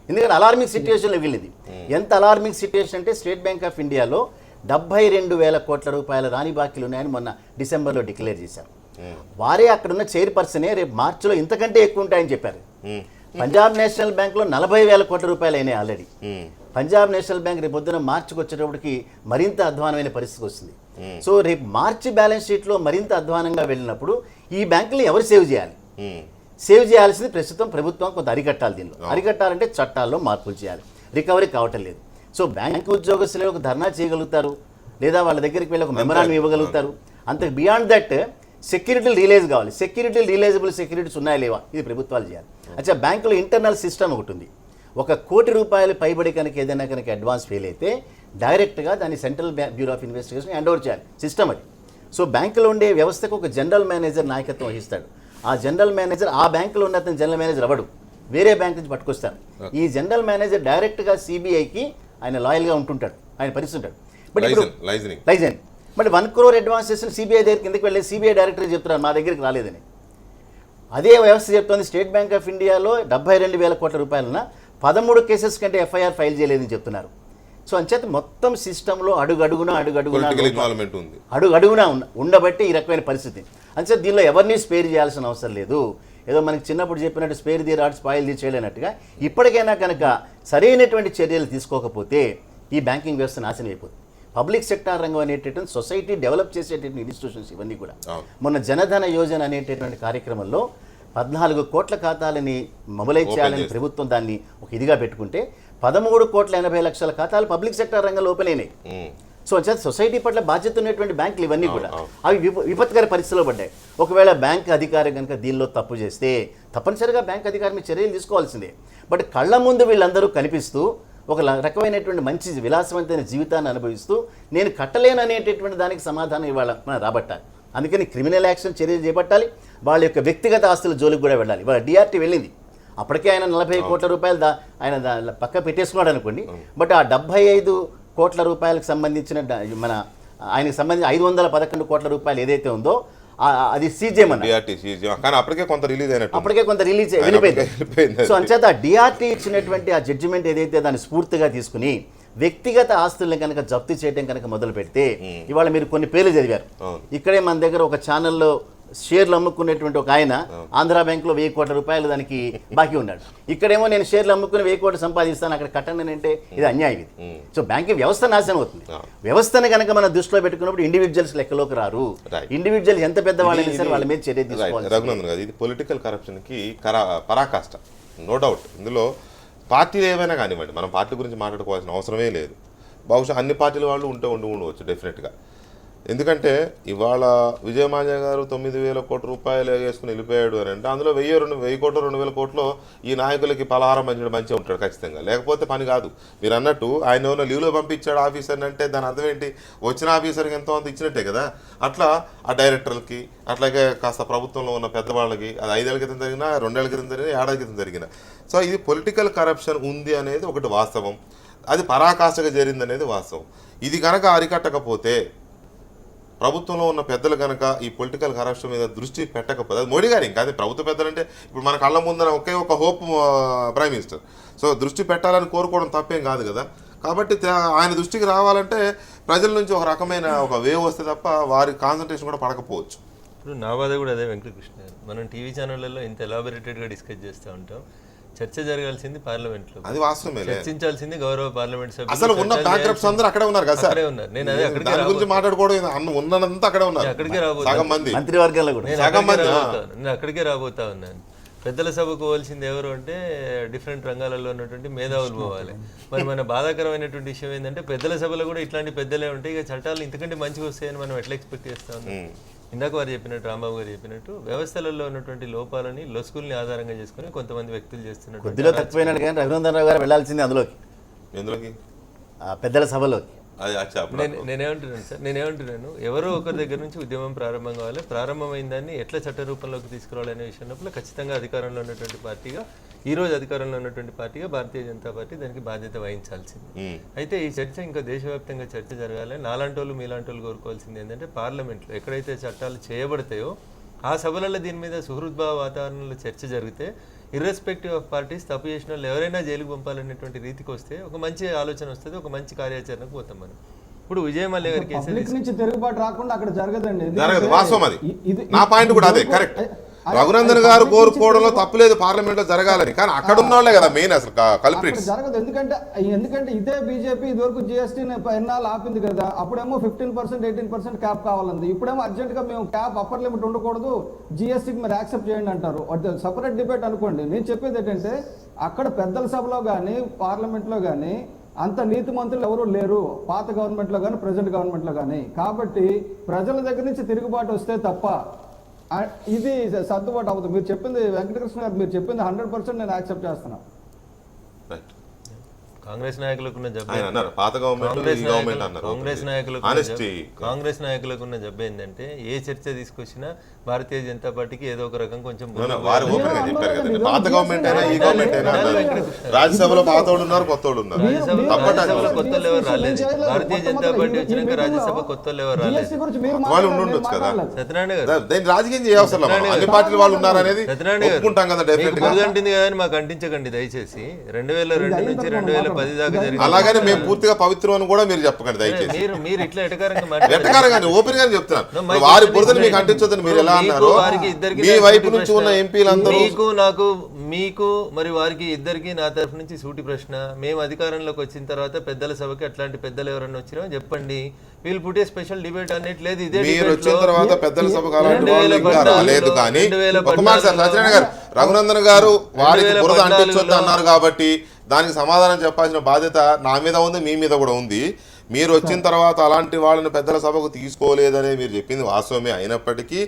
ఎందుకంటే అలార్మింగ్ సిచ్యువేషన్లో వెళ్ళింది. ఎంత అలార్మింగ్ సిచ్యువేషన్ అంటే స్టేట్ బ్యాంక్ ఆఫ్ ఇండియాలో 72,000 కోట్ల రూపాయల రాని బాకీలు ఉన్నాయని మొన్న డిసెంబర్లో డిక్లేర్ చేశారు. వారే అక్కడున్న చైర్పర్సనే రేపు మార్చిలో ఇంతకంటే ఎక్కువ ఉంటాయని చెప్పారు. పంజాబ్ నేషనల్ బ్యాంక్లో 40,000 కోట్ల రూపాయలు అయినాయి ఆల్రెడీ. పంజాబ్ నేషనల్ బ్యాంక్ రేపు పొద్దున మార్చికి వచ్చేటప్పటికి మరింత అధ్వానమైన పరిస్థితి వస్తుంది. సో రేపు మార్చి బ్యాలెన్స్ షీట్లో మరింత అధ్వానంగా వెళ్ళినప్పుడు ఈ బ్యాంకులు ఎవరు సేవ్ చేయాలి? సేవ్ చేయాల్సింది ప్రస్తుతం ప్రభుత్వం కొంత అరికట్టాలి. దీనిలో అరికట్టాలంటే చట్టాల్లో మార్పులు చేయాలి. రికవరీ కావటం లేదు. సో బ్యాంకు ఉద్యోగస్తులు ఒక ధర్నా చేయగలుగుతారు, లేదా వాళ్ళ దగ్గరికి వెళ్ళి ఒక మెమరాండం ఇవ్వగలుగుతారు. అంత బియాండ్ దట్ సెక్యూరిటీలు రిలీజ్ కావాలి. సెక్యూరిటీలు రిలీజబుల్ సెక్యూరిటీస్ ఉన్నాయా లేవా ఇది ప్రభుత్వాలు చేయాలి. అచ్చా బ్యాంకులో ఇంటర్నల్ సిస్టమ్ ఒకటి ఉంది. 1 కోటి రూపాయలు పైబడి కనుక ఏదైనా కనుక అడ్వాన్స్ ఫెయిల్ అయితే డైరెక్ట్గా దాన్ని central bureau of investigation hand over చేయాలి. సిస్టమ్ అది. సో బ్యాంకులో ఉండే వ్యవస్థకు ఒక జనరల్ మేనేజర్ నాయకత్వం వహిస్తాడు. ఆ జనరల్ మేనేజర్ ఆ బ్యాంకులో ఉన్న అతను జనరల్ మేనేజర్ అవ్వడు, వేరే బ్యాంక్ నుంచి పట్టుకొస్తారు. ఈ జనరల్ మేనేజర్ డైరెక్ట్గా సిబిఐకి ఆయన లాయల్గా ఉంటుంటాడు, ఆయన పరిస్థితుంటాడు. బట్ ఇప్పుడు liaison but 1 crore advances CBI దగ్గర కిందకి వెళ్ళి సిబిఐ డైరెక్టర్ చెప్తున్నారు మా దగ్గరికి రాలేదని. అదే వ్యవస్థ చెప్తోంది స్టేట్ బ్యాంక్ ఆఫ్ ఇండియాలో 72,000 కోట్ల రూపాయలున్న 13 కేసెస్ కంటే ఎఫ్ఐఆర్ ఫైల్ చేయలేదని చెప్తున్నారు. సో అంచేత మొత్తం సిస్టంలో అడుగడుగునా ఉండబట్టి ఈ రకమైన పరిస్థితి. అంచేత దీనిలో ఎవరిని స్పేర్ చేయాల్సిన అవసరం లేదు. ఏదో మనకి చిన్నప్పుడు చెప్పినట్టు spare the rod spoil the చేయలేనట్టుగా ఇప్పటికైనా కనుక సరైనటువంటి చర్యలు తీసుకోకపోతే ఈ బ్యాంకింగ్ వ్యవస్థ నాశనం అయిపోతుంది. పబ్లిక్ సెక్టార్ రంగం అనేటటువంటి సొసైటీ డెవలప్ చేసేటటువంటి ఇన్స్టిట్యూషన్స్ ఇవన్నీ కూడా. మొన్న జనధన యోజన అనేటటువంటి కార్యక్రమంలో 14 కోట్ల ఖాతాలని మొబలైజ్ చేయాలని ప్రభుత్వం దాన్ని ఒక ఇదిగా పెట్టుకుంటే 13,80,00,000 ఖాతాలు పబ్లిక్ సెక్టార్ రంగంలో ఓపెన్ అయినాయి. సో అంచేత సొసైటీ పట్ల బాధ్యత ఉన్నటువంటి బ్యాంకులు ఇవన్నీ కూడా అవి విపత్కర పరిస్థితిలో పడ్డాయి. ఒకవేళ బ్యాంక్ అధికారి కనుక దీనిలో తప్పు చేస్తే తప్పనిసరిగా బ్యాంక్ అధికారి మీద చర్యలు తీసుకోవాల్సిందే. బట్ కళ్ళ ముందు వీళ్ళందరూ కనిపిస్తూ ఒక రకమైనటువంటి మంచి విలాసవంతమైన జీవితాన్ని అనుభవిస్తూ నేను కట్టలేను అనేటటువంటి దానికి సమాధానం ఇవాళ మనం రాబట్టాలి. అందుకని క్రిమినల్ యాక్షన్ చర్యలు చేపట్టాలి. వాళ్ళ యొక్క వ్యక్తిగత ఆస్తుల జోలికి కూడా వెళ్ళాలి. ఇవాళ డిఆర్టీ వెళ్ళింది, అప్పటికే ఆయన 40 కోట్ల రూపాయలు ఆయన పక్క పెట్టేసుకున్నాడు అనుకోండి. బట్ ఆ 75 కోట్ల రూపాయలకు సంబంధించిన మన ఆయనకు సంబంధించిన 511 కోట్ల రూపాయలు ఏదైతే ఉందో అది సీజ్ చేయమన్నారు. అప్పటికే కొంత రిలీజ్ వెళ్ళిపోయింది. సో అంచేత డిఆర్టీ ఇచ్చినటువంటి ఆ జడ్జిమెంట్ ఏదైతే దాన్ని స్ఫూర్తిగా తీసుకుని వ్యక్తిగత ఆస్తుల్ని కనుక జప్తు చేయడం కనుక మొదలు పెడితే ఇవాళ మీరు కొన్ని పేర్లు చదివారు. ఇక్కడే మన దగ్గర ఒక ఛానల్లో షేర్లు అమ్ముకునేటువంటి ఒక ఆయన ఆంధ్ర బ్యాంక్లో 1,000 కోట్ల రూపాయలు దానికి బాకీ ఉన్నాడు. ఇక్కడేమో నేను షేర్లు అమ్ముకుని 1,000 కోట్లు సంపాదిస్తాను, అక్కడ కట్టండి అంటే ఇది అన్యాయం. ఇది సో బ్యాంకింగ్ వ్యవస్థ నాశనం అవుతుంది. వ్యవస్థను కనుక మనం దృష్టిలో పెట్టుకున్నప్పుడు ఇండివిజువల్స్ లెక్కలోకి రారు. ఇండివిజువల్స్ ఎంత పెద్ద వాళ్ళైనా సరే వాళ్ళ మీద చర్య తీసుకోవాలి. రఘునందన్ గారు, ఇది పొలిటికల్ కరప్షన్కి పరాకాష్ట, నో డౌట్. ఇందులో పార్టీలు ఏమైనా కానివ్వండి, మనం పార్టీ గురించి మాట్లాడుకోవాల్సిన అవసరమే లేదు. బహుశా అన్ని పార్టీల వాళ్ళు ఉండవచ్చు డెఫినెట్గా. ఎందుకంటే ఇవాళ విజయమాల్యా గారు 9,000 కోట్ల రూపాయలు వేసుకుని వెళ్ళిపోయాడు అని అంటే అందులో 1,000 కోట్లు 2,000 కోట్లు ఈ నాయకులకి పలహారం మంచిగా ఉంటాడు ఖచ్చితంగా, లేకపోతే పని కాదు. మీరు అన్నట్టు ఆయన ఏమైనా లీవ్లో పంపించాడు ఆఫీసర్ని అంటే దాని అర్థం ఏంటి? వచ్చిన ఆఫీసర్కి ఎంతో అంత ఇచ్చినట్టే కదా. అట్లా ఆ డైరెక్టర్లకి, అట్లాగే కాస్త ప్రభుత్వంలో ఉన్న పెద్దవాళ్ళకి అది 5 ఏళ్ల క్రితం జరిగినా, 2 ఏళ్ల క్రితం జరిగినా, 1 ఏడాది క్రితం జరిగిన. సో ఇది పొలిటికల్ కరప్షన్ ఉంది అనేది ఒకటి వాస్తవం. అది పరాకాష్ఠగా జరిగిందనేది వాస్తవం. ఇది కనుక అరికట్టకపోతే, ప్రభుత్వంలో ఉన్న పెద్దలు కనుక ఈ పొలిటికల్ కరప్షన్ మీద దృష్టి పెట్టకపోతే, అది మోడీ గారు ఇంకా అది ప్రభుత్వ పెద్దలు అంటే ఇప్పుడు మన కళ్ళ ముందర ఒకే ఒక హోప్ ప్రైమ్ మినిస్టర్. సో దృష్టి పెట్టాలని కోరుకోవడం తప్పేం కాదు కదా. కాబట్టి ఆయన దృష్టికి రావాలంటే ప్రజల నుంచి ఒక రకమైన ఒక వేవ్ వస్తే తప్ప వారి కాన్సన్ట్రేషన్ కూడా పడకపోవచ్చు. ఇప్పుడు నా బాధ కూడా అదే వెంకటకృష్ణ గారు. మనం టీవీ ఛానళ్ళల్లో ఇంత ఎలాబొరేటెడ్గా డిస్కస్ చేస్తూ ఉంటాం. చర్చ జరగాల్సింది పార్లమెంట్ లో, అది వాస్తవమే. చర్చించాల్సింది గౌరవ పార్లమెంట్ సభ్యులు. అసలు ఉన్న బ్యాంక్రప్ట్స్ అందరూ అక్కడే ఉన్నారు కదా సార్, అక్కడే ఉన్నారు. నేను అదే అక్కడికి దాని గురించి మాట్లాడుకోవడం అన్న ఉన్నదంతా అక్కడే ఉన్నారు. అక్కడికే రాబోతా సగం మంది మంత్రివర్గంలో కూడా నేను అక్కడికే రాబోతా ఉన్నాను. పెద్దల సభకు పోవాల్సింది ఎవరు అంటే డిఫరెంట్ రంగాలలో ఉన్నటువంటి మేధావులు పోవాలి. మరి మన బాధాకరమైనటువంటి విషయం ఏంటంటే పెద్దల సభలో కూడా ఇట్లాంటి పెద్దలే ఉంటాయి. ఇక చట్టాలు ఇంతకంటే మంచిగా వస్తాయని మనం ఎట్లా ఎక్స్పెక్ట్ చేస్తా ఉన్నాం? ఇందాక వారు చెప్పినట్టు, రాంబాబు గారు చెప్పినట్టు, వ్యవస్థలలో ఉన్నటువంటి లోపాలని, లొసుగుల్ని ఆధారంగా చేసుకుని కొంతమంది వ్యక్తులు చేస్తున్నట్టు కొద్దిలో తక్కువైనాడు కానీ రఘునందన్ రావు గారు వెళ్ళాల్సింది అందులోకి, ఎందులోకి ఆ పెద్దల సభలోకి. అది అచ్చా అప్పుడు నేనేమంటున్నాను సార్, నేనేమంటున్నాను, ఎవరో ఒకరి దగ్గర నుంచి ఉద్యమం ప్రారంభం కావాలి. ప్రారంభమైన దాన్ని ఎట్లా చట్ట రూపంలోకి తీసుకురావాలనే విషయంలో ఖచ్చితంగా అధికారంలో ఉన్నటువంటి పార్టీగా, ఈ రోజు అధికారంలో ఉన్నటువంటి పార్టీగా భారతీయ జనతా పార్టీ దానికి బాధ్యత వహించాల్సింది. అయితే ఈ చర్చ ఇంకా దేశవ్యాప్తంగా చర్చ జరగాలి. నాలాంటి వాళ్ళు మీలాంటి వాళ్ళు కోరుకోవాల్సింది ఏంటంటే పార్లమెంట్లో ఎక్కడైతే చట్టాలు చేయబడతాయో ఆ సభలలో దీని మీద సుహృద్భావ వాతావరణంలో చర్చ జరిగితే ఇర్రెస్పెక్టివ్ ఆఫ్ పార్టీస్ తప్పు చేసిన వాళ్ళు ఎవరైనా జైలుకు పంపాలనేటువంటి రీతికి వస్తే ఒక మంచి ఆలోచన వస్తుంది, ఒక మంచి కార్యాచరణకు పోతాం మనం. ఇప్పుడు విజయ్ మల్య గారి కేసు పబ్లిక్ నుంచి తిరుగుబాటు రాకుండా అక్కడ జరగదండి. జరగదు, వాస్తవం అది. నా పాయింట్ కూడా అదే, కరెక్ట్. రఘునందన్ గారు కోరుకోవడంలో తప్పులేదు పార్లమెంట్ లో జరగాలని, కానీ అక్కడ ఉన్న వాళ్ళే కదా మెయిన్ అసలు కల్ప్రిట్స్. జరగదు, ఎందుకంటే ఇదే బీజేపీ ఇదివరకు జిఎస్టీ ఎన్నాళ్ళు ఆపింది కదా, అప్పుడేమో 15%, 18% క్యాప్ కావాలంది. ఇప్పుడేమో అర్జెంట్ గా మేము క్యాప్ అప్పర్ లిమిట్ ఉండకూడదు, జిఎస్టీకి మీరు యాక్సెప్ట్ చేయండి అంటారు. సపరేట్ డిబేట్ అనుకోండి. నేను చెప్పేది ఏంటంటే అక్కడ పెద్దల సభలో కానీ పార్లమెంట్ లో కానీ అంత నీతి మంత్రులు ఎవరు లేరు, పాత గవర్నమెంట్ లో కానీ ప్రెసెంట్ గవర్నమెంట్ లో కానీ. కాబట్టి ప్రజల దగ్గర నుంచి తిరుగుబాటు వస్తే తప్ప ఇది సర్దుబాటు అవుతుంది. మీరు చెప్పింది వెంకటకృష్ణ గారు, మీరు చెప్పింది 100% నేను యాక్సెప్ట్ చేస్తున్నాను. కాంగ్రెస్ నాయకులకున్న జబ్బు, కాంగ్రెస్ నాయకులకున్న జబ్బు ఏంటంటే ఏ చర్చ తీసుకొచ్చినా భారతీయ జనతా పార్టీకి ఏదో ఒక రకం కొంచెం రాజ్యసభలో పాతోడు ఉన్నారు, కొత్తోడు ఉన్నారు. రాజ్యసభలో కొత్త ఎవరు రాలేదు. భారతీయ జనతా పార్టీ వచ్చినాక రాజ్యసభ కొత్త ఎవరు రాలేదు. వాళ్ళు ఉండొచ్చు కదా, సత్యనారాయణ గారు. దాన్ని రాజకీయం చేయవసరం, అన్ని పార్టీల వాళ్ళు ఉన్నారనేది ఒప్పుకుంటాం కదా. డెఫినెట్ గా అంటుంది కదా అని మాకు అంటించకండి దయచేసి. 2002 నుంచి 2010 దాకా జరిగింది. అలాగని మేము పూర్తిగా పవిత్రం అని కూడా మీరు చెప్పకండి దయచేసి. మీరు ఇట్లా ఎటకారంగా ఓపెన్ గా చెప్తున్నాను. వారి బురదలు మీకు అంటించొద్దని మీరు ఎలా అన్నారు? మీ వైపు నుంచి ఉన్న ఎంపీలందరూ మీకు మరి వారికి ఇద్దరికి నా తరఫు నుంచి సూటి ప్రశ్న. మేము అధికారంలోకి వచ్చిన తర్వాత పెద్దల సభకి అట్లాంటి పెద్దలు ఎవరన్నా వచ్చినా చెప్పండి, వీళ్ళు పుట్టే స్పెషల్ డిబేట్ అనేది ఇదే. మీరు వచ్చిన తర్వాత పెద్దల సభకు అలాంటి వాళ్ళు ఇంకా రాలేదు. కానీ ఒక మాట సార్, సత్యనారాయణ గారు, రఘునందన్ గారు వారికి బురద అంటించొద్దు అన్నారు కాబట్టి దానికి సమాధానం చెప్పాల్సిన బాధ్యత నా మీద ఉంది, మీ మీద కూడా ఉంది. మీరు వచ్చిన తర్వాత అలాంటి వాళ్ళని పెద్దల సభకు తీసుకోలేదనే మీరు చెప్పింది వాస్తవమే. అయినప్పటికీ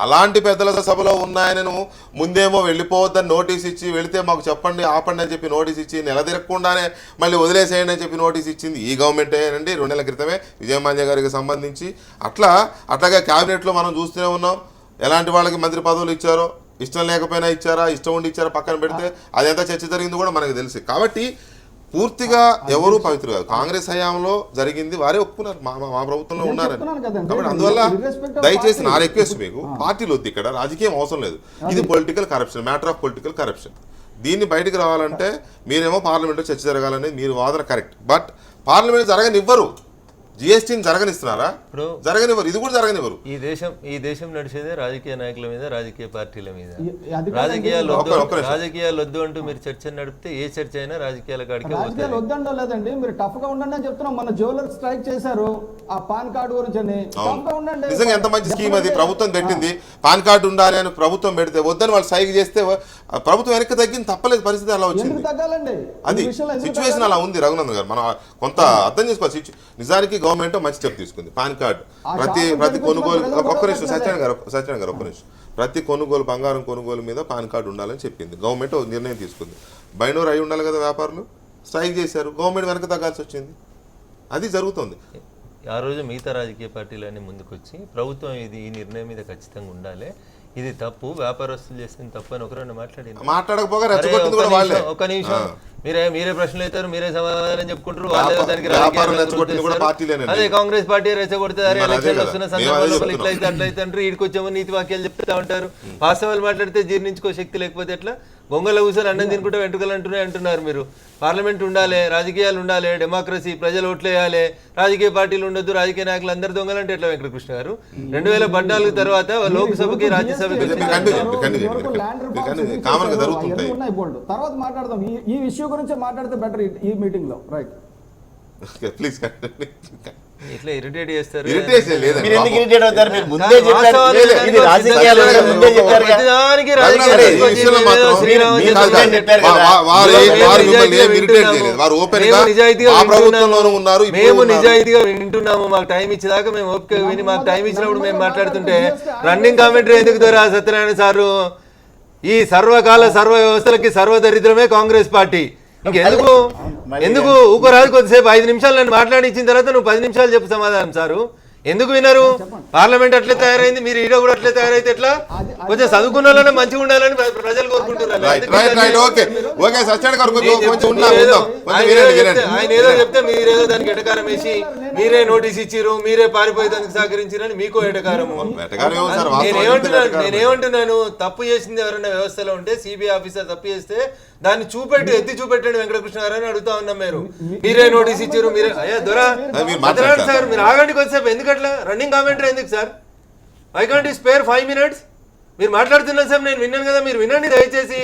అలాంటి పెద్దల సభలో ఉన్నాయనను ముందేమో వెళ్ళిపోవద్దని నోటీస్ ఇచ్చి, వెళితే మాకు చెప్పండి ఆపండి అని చెప్పి నోటీస్ ఇచ్చి, నిలదిరగకుండానే మళ్ళీ వదిలేసేయండి అని చెప్పి నోటీస్ ఇచ్చింది ఈ గవర్నమెంటేనండి 2 నెలల క్రితమే విజయ్ మల్య గారికి సంబంధించి. అట్లాగే క్యాబినెట్లో మనం చూస్తూనే ఉన్నాం ఎలాంటి వాళ్ళకి మంత్రి పదవులు ఇచ్చారో, ఇష్టం లేకపోయినా ఇచ్చారా, ఇష్టం ఉండి ఇచ్చారా పక్కన పెడితే అదెంత చర్చ జరిగిందో కూడా మనకు తెలుసు. కాబట్టి పూర్తిగా ఎవరు పవిత్రులు కాదు. కాంగ్రెస్ హయాంలో జరిగింది వారే ఒప్పుకున్నారు, మా ప్రభుత్వంలో ఉన్నారని. కాబట్టి అందువల్ల దయచేసి నా రిక్వెస్ట్ మీకు, పార్టీలు వద్దు, ఇక్కడ రాజకీయం అవసరం లేదు. ఇది political corruption, matter of political corruption. దీన్ని బయటకు రావాలంటే మీరేమో పార్లమెంట్లో చర్చ జరగాలనేది మీరు వాదన కరెక్ట్. బట్ పార్లమెంట్ జరగనివ్వరు, జిఎస్టీని జరగనిస్తున్నారా? జరగనివ్వరు, ఇది కూడా జరగనివ్వరు. ఈ దేశం నడిచేదే రాజకీయ నాయకుల మీద, రాజకీయ పార్టీల మీద. రాజకీయాలు వద్దు అంటూ మీరు చర్చ నడిపితే ఏ చర్చ అయినా రాజకీయాల కాడికి వద్దంటో లేదండి. మీరు టఫ్ గా ఉండండి అని చెప్తున్నాం. మన జ్యువెలర్ స్ట్రైక్ చేశారు ఆ పాన్ కార్డు గురించి అని. నిజంగా ఎంత మంచి స్కీమ్ అది, ప్రభుత్వం పెట్టింది. పాన్ కార్డు ఉండాలి అని ప్రభుత్వం పెడితే వద్దని వాళ్ళు సైకి చేస్తే ప్రభుత్వం వెనక్కి తగ్గింది, తప్పలేదు. పరిస్థితి అలా వచ్చింది, అది సిచ్యువేషన్ అలా ఉంది. రఘునందన్ గారు మనం కొంత అర్థం చేసుకోవాలి. నిజానికి గవర్నమెంట్ మంచి స్టెప్ తీసుకుంది. పాన్ కార్డు ప్రతి కొనుగోలు, ఒక్క నిమిషం సత్యనారాయణ గారు ఒక్క నిమిషం, ప్రతి కొనుగోలు, బంగారం కొనుగోలు మీద పాన్ కార్డు ఉండాలని చెప్పింది గవర్నమెంట్, నిర్ణయం తీసుకుంది. బైనోర్ అయి ఉండాలి కదా, వ్యాపారులు స్ట్రైక్ చేశారు, గవర్నమెంట్ వెనక తగ్గాల్సి వచ్చింది. అది జరుగుతుంది. ఆ రోజు మిగతా రాజకీయ పార్టీలన్నీ ముందుకొచ్చి ప్రభుత్వం ఈ నిర్ణయం మీద ఖచ్చితంగా ఉండాలి, ఇది తప్పు, వ్యాపారస్తులు చేసిన తప్పు అని ఒకరు మాట్లాడకపోగా ఒక నిమిషం మీరే ప్రశ్నలు అవుతారు, మీరే సమాధానం చెప్పుకుంటారు. అదే కాంగ్రెస్ పార్టీ రెచ్చగొడుతుంది, ఎలక్షన్ వస్తున్న సందర్భంలో ఇట్లయితే అట్లయితే అంటారు, ఈడికి వచ్చామో నీతి వాక్యాలు చెప్తా ఉంటారు. వాస్తవాలు మాట్లాడితే జీర్ణించుకో శక్తి లేకపోతే ఎట్లా? గొంగళ కూర్చొని అన్నం తినుకుంటే వెంట్రుకలు అంటున్నారు మీరు. పార్లమెంట్ ఉండాలి, రాజకీయాలు ఉండాలి, డెమోక్రసీ, ప్రజలు ఓట్లు వేయాలి, రాజకీయ పార్టీలు ఉండొద్దు, రాజకీయ నాయకులు అందరు దొంగలంటే ఎట్లా వెంకటకృష్ణ గారు? 2014 తర్వాత లోక్సభకి రాజ్యసభకి కామన్ గా జరుగుతుంటాయి. తర్వాత మాట్లాడదాం ఈ ఇష్యూ గురించి మాట్లాడితే బెటర్ ఈ మీటింగ్ లో. రైట్, ప్లీజ్ ఇట్లా ఇరిటేట్ చేస్తారు. ఇరిటేషన్ లేదండి. మీరు ఎందుకు irritate అవుతారు? మీరు ముందే చెప్పారు. ఇది రాజకీయాలు ముందే చెప్పారు కదా. ప్రతిదానికి రఘునాథ్ రాజకీయాలు గారు, ఈ విషయంలో మాత్రం మీరు కాదు, కాదు. చెప్పారు కదా. వారు మిమ్మల్ని ఏం irritate చేయలేదు. వారు ఓపెన్ గా ఆ ప్రభుత్వంలోనూ ఉన్నారు, ఇప్పుడు మేము ఉన్నారు. నిజాయితీగా వింటున్నాము. మాకు టైం ఇచ్చేదాకా మేము ఓపిక విని మాకు టైం ఇచ్చినప్పుడు మేము మాట్లాడుతుంటే రన్నింగ్ కామెంటరీ ఎందుకు దొరా సత్యనారాయణ సారు? ఈ సర్వకాల సర్వ వ్యవస్థలకి సర్వదరిద్రమే కాంగ్రెస్ పార్టీ. ఇంకెందుకు ఎందుకు ఊకరాదు? కొద్దిసేపు 5 నిమిషాలు నన్ను మాట్లాడించిన తర్వాత నువ్వు 10 నిమిషాలు చెప్పు సమాధానం సారు. ఎందుకు వినరు? పార్లమెంట్ అట్లే తయారైంది, మీరు ఈడ కూడా అట్లే తయారైతే ఎట్లా? కొంచెం చదువుకున్న వాళ్ళనే మంచిగా ఉండాలని ప్రజలు కోరుకుంటున్నారు. ఆయన ఏదో చెప్తే మీరేదో దానికి ఎటకారం వేసి మీరే నోటీస్ ఇచ్చిరు, మీరే పారిపోయేదానికి సహకరించారని మీకో ఎటకారము. నేనేమంటున్నాను, తప్పు చేసింది ఎవరైనా వ్యవస్థలో ఉంటే సిబిఐ ఆఫీసర్ తప్పు చేస్తే దాన్ని ఎత్తి చూపెట్టండి వెంకటకృష్ణ గారు అని అడుగుతా ఉన్నాం. మీరే నోటీస్ ఇచ్చారు, మీరే అయ్యా దొరా సార్ మీరు ఆగండి కొద్దిసేపు. ఎందుకట్లా రన్నింగ్ కామెంటరీ ఎందుకు sir? I can't spare 5 minutes? మీరు మాట్లాడుతున్నా సార్, నేను విన్నాను కదా, మీరు వినండి దయచేసి.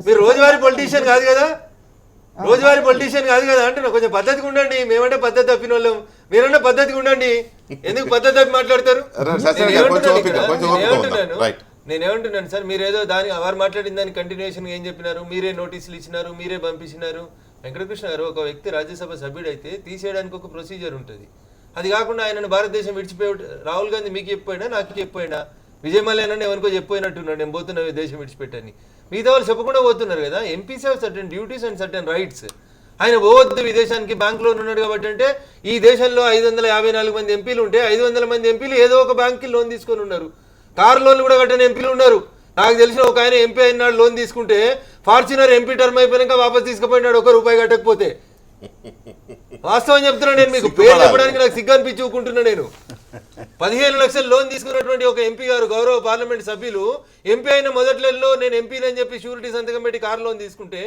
మీరు రోజువారీ పొలిటీషియన్ కాదు కదా, రోజువారీ పొలిటీషియన్ కాదు కదా అంటున్నా. కొంచెం పద్ధతిగా ఉండండి. మేమంటే పద్ధతి తప్పిన వాళ్ళం, మీరన్నా పద్ధతిగా ఉండండి. ఎందుకు పద్ధతి తప్పి మాట్లాడతారు? నేనేమంటున్నాను సార్, మీరేదో వారు మాట్లాడిన దాని కంటిన్యూషన్ ఏం చెప్పినారు? మీరే నోటీసులు ఇచ్చినారు, మీరే పంపించినారు. వెంకటకృష్ణ గారు, ఒక వ్యక్తి రాజ్యసభ సభ్యుడు అయితే తీసేయడానికి ఒక ప్రొసీజర్ ఉంటుంది. అది కాకుండా ఆయనను భారతదేశం విడిచిపోయి, రాహుల్ గాంధీ మీకు చెప్పిపోయినా, నాకు చెప్పిపోయినా, విజయ్ మల్యనని ఎవరికో చెప్పిపోయినట్టున్నాడు నేను పోతున్నా దేశం విడిచిపెట్టని. మిగతా వాళ్ళు చెప్పకుండా పోతున్నారు కదా. MPs have certain duties and certain rights. ఆయన పోవద్దు విదేశానికి, బ్యాంకులో ఉన్నాడు కాబట్టి. అంటే ఈ దేశంలో 554 మంది ఎంపీలు ఉంటే 500 మంది ఎంపీలు ఏదో ఒక బ్యాంక్కి లోన్ తీసుకొని ఉన్నారు. కారు లోన్లు కూడా కట్టిన ఎంపీలు ఉన్నారు. నాకు తెలిసిన ఒక ఆయన ఎంపీ అయినాడు, లోన్ తీసుకుంటే ఫార్చునర్ ఎంపీ టర్మ్ అయిపోయాక వాపస్ తీసుకుపోయినాడు ₹1 కట్టకపోతే. వాస్తవం చెప్తున్నా నేను మీకు, పేరు చెప్పడానికి నాకు సిగ్గు అనిపించి ఊకుంటున్నా. నేను 15 లక్షలు లోన్ తీసుకున్నటువంటి ఒక ఎంపీ గారు, గౌరవ పార్లమెంట్ సభ్యులు, ఎంపీ అయిన మొదట్లలో నేను ఎంపీని చెప్పి షూరిటీ సంతకం పెట్టి కారు లోన్ తీసుకుంటే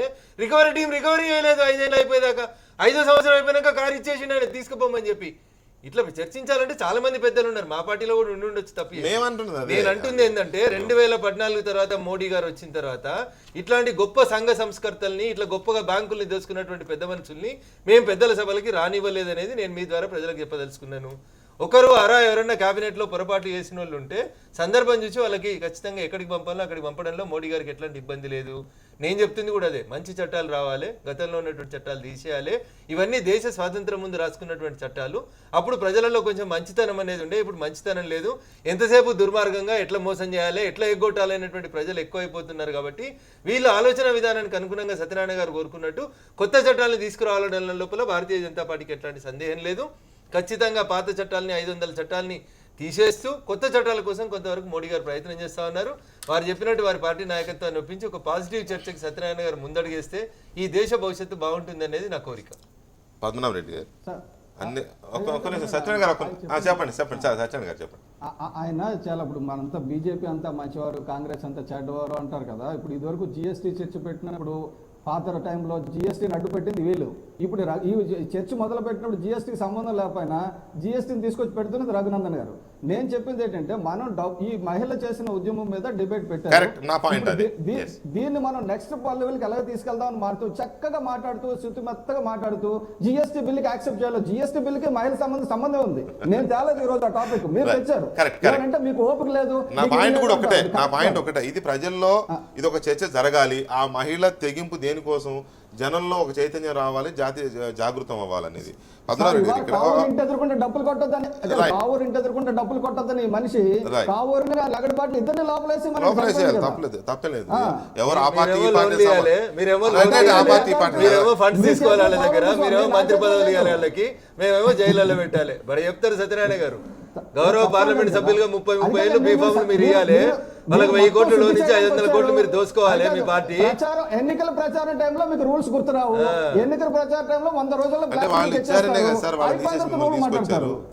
రికవరీ టీం రికవరీ చేయలేదు. 5 ఏళ్ళు అయిపోయేదాకా, 5వ సంవత్సరం అయిపోయాక కారు ఇచ్చేసి ఆయన తీసుకుపోమని చెప్పి. ఇట్లా చర్చించాలంటే చాలా మంది పెద్దలు ఉన్నారు, మా పార్టీలో కూడా ఉండొచ్చు. తప్పి నేను అంటుంది ఏంటంటే 2014 తర్వాత మోడీ గారు వచ్చిన తర్వాత ఇట్లాంటి గొప్ప సంఘ సంస్కర్తల్ని, ఇట్లా గొప్పగా బ్యాంకుల్ని దోసుకున్నటువంటి పెద్ద మనుషుల్ని మేము పెద్దల సభలకి రానివ్వలేదు అనేది నేను మీ ద్వారా ప్రజలకు చెప్పదలుచుకున్నాను. ఒకరు ఎవరన్నా క్యాబినెట్లో పొరపాటు చేసిన వాళ్ళు ఉంటే సందర్భం చూసి వాళ్ళకి ఖచ్చితంగా ఎక్కడికి పంపాలో అక్కడికి పంపడంలో మోడీ గారికి ఎట్లాంటి ఇబ్బంది లేదు. నేను చెప్తుంది కూడా అదే, మంచి చట్టాలు రావాలి, గతంలో ఉన్నటువంటి చట్టాలు తీసేయాలి. ఇవన్నీ దేశ స్వాతంత్రం ముందు రాసుకున్నటువంటి చట్టాలు. అప్పుడు ప్రజలలో కొంచెం మంచితనం అనేది ఉండే, ఇప్పుడు మంచితనం లేదు. ఎంతసేపు దుర్మార్గంగా ఎట్లా మోసం చేయాలి, ఎట్లా ఎగ్గొట్టాలి అనేటువంటి ప్రజలు ఎక్కువైపోతున్నారు. కాబట్టి వీళ్ళ ఆలోచన విధానానికి అనుగుణంగా సత్యనారాయణ గారు కోరుకున్నట్టు కొత్త చట్టాలను తీసుకురావడం లోపల భారతీయ జనతా పార్టీకి ఎట్లాంటి సందేహం లేదు. ఖచ్చితంగా పాత చట్టాలని 500 చట్టాలని తీసేస్తూ కొత్త చట్టాల కోసం కొంతవరకు మోడీ గారు ప్రయత్నం చేస్తూ ఉన్నారు. వారు చెప్పినట్టు వారి పార్టీ నాయకత్వాన్ని ఒప్పించి ఒక పాజిటివ్ చర్చకి సత్యనారాయణ గారు ముందడుగేస్తే ఈ దేశ భవిష్యత్తు బాగుంటుంది అనేది నా కోరిక. పద్మనాభ రెడ్డి గారు అన్ని సత్యనారాయణ గారు చెప్పండి సత్యనారాయణ గారు చెప్పండి. ఆయన చాలా, ఇప్పుడు మనంతా బీజేపీ అంతా మంచివారు, కాంగ్రెస్ అంతా చెడ్డవారు అంటారు కదా. ఇప్పుడు ఇదివరకు జిఎస్టీ చర్చ పెట్టినప్పుడు పాత టైంలో జిఎస్టీని అడ్డు పెట్టింది వీళ్ళు. ఇప్పుడు ఈ చర్చ మొదలు పెట్టినప్పుడు జిఎస్టీకి సంబంధం లేకపోయినా జిఎస్టీని తీసుకొచ్చి పెడుతున్నది రఘునందన్ గారు. నేను చెప్పింది ఏంటంటే, మనం ఈ మహిళ చేసిన ఉద్యమం మీద డిబేట్ పెట్టారు. దీన్ని మనం నెక్స్ట్ లెవెల్కి ఎలా తీసుకెళ్దామని మారుతూ చక్కగా మాట్లాడుతూ శుతిమెత్తగా మాట్లాడుతూ జిఎస్టీ బిల్లుకి యాక్సెప్ట్ చేయాలి. జిఎస్టీ బిల్లుకి మహిళ సంబంధం ఉంది. నేను తేలేదు ఈ రోజు ఆ టాపిక్, మీరు తెచ్చారు. అంటే మీకు ఓపిక లేదు. నా పాయింట్ ఒకటే, ఇది ప్రజల్లో ఇది ఒక చర్చ జరగాలి. ఆ మహిళ తెగింపు దేనికోసం, జనంలో ఒక చైతన్యం రావాలి, జాతి జాగృతం అవ్వాలనేది. డబ్బులు కొట్టద్దని డబ్బులు కొట్టద్దని మనిషి లగడపాట్లు ఇద్దరిని లోపలేసి తప్పలేదు. ఎవరు ఆ పార్టీ మీరేమో ఫండ్స్ తీసుకోవాలి వాళ్ళ దగ్గర, మీరేమో మంత్రి పదవులు ఇవ్వాలి వాళ్ళకి, మేమేమో జైల్లో పెట్టాలి. మరి చెప్తారు సత్యనారాయణ గారు, గౌరవ పార్లమెంట్ సభ్యులుగా 30 ఏళ్ళు బీఫామ్లు మీరు ఇవ్వాలి, వాళ్ళకి 1000 కోట్ల లోన్ ఇచ్చి 500 కోట్లు మీరు దోసుకోవాలి. మీ పార్టీ ఎన్నికల ప్రచారం టైంలో మీకు రూల్స్ గుర్తురావు. ఎన్నికల ప్రచార టైంలో 100 రోజుల్లో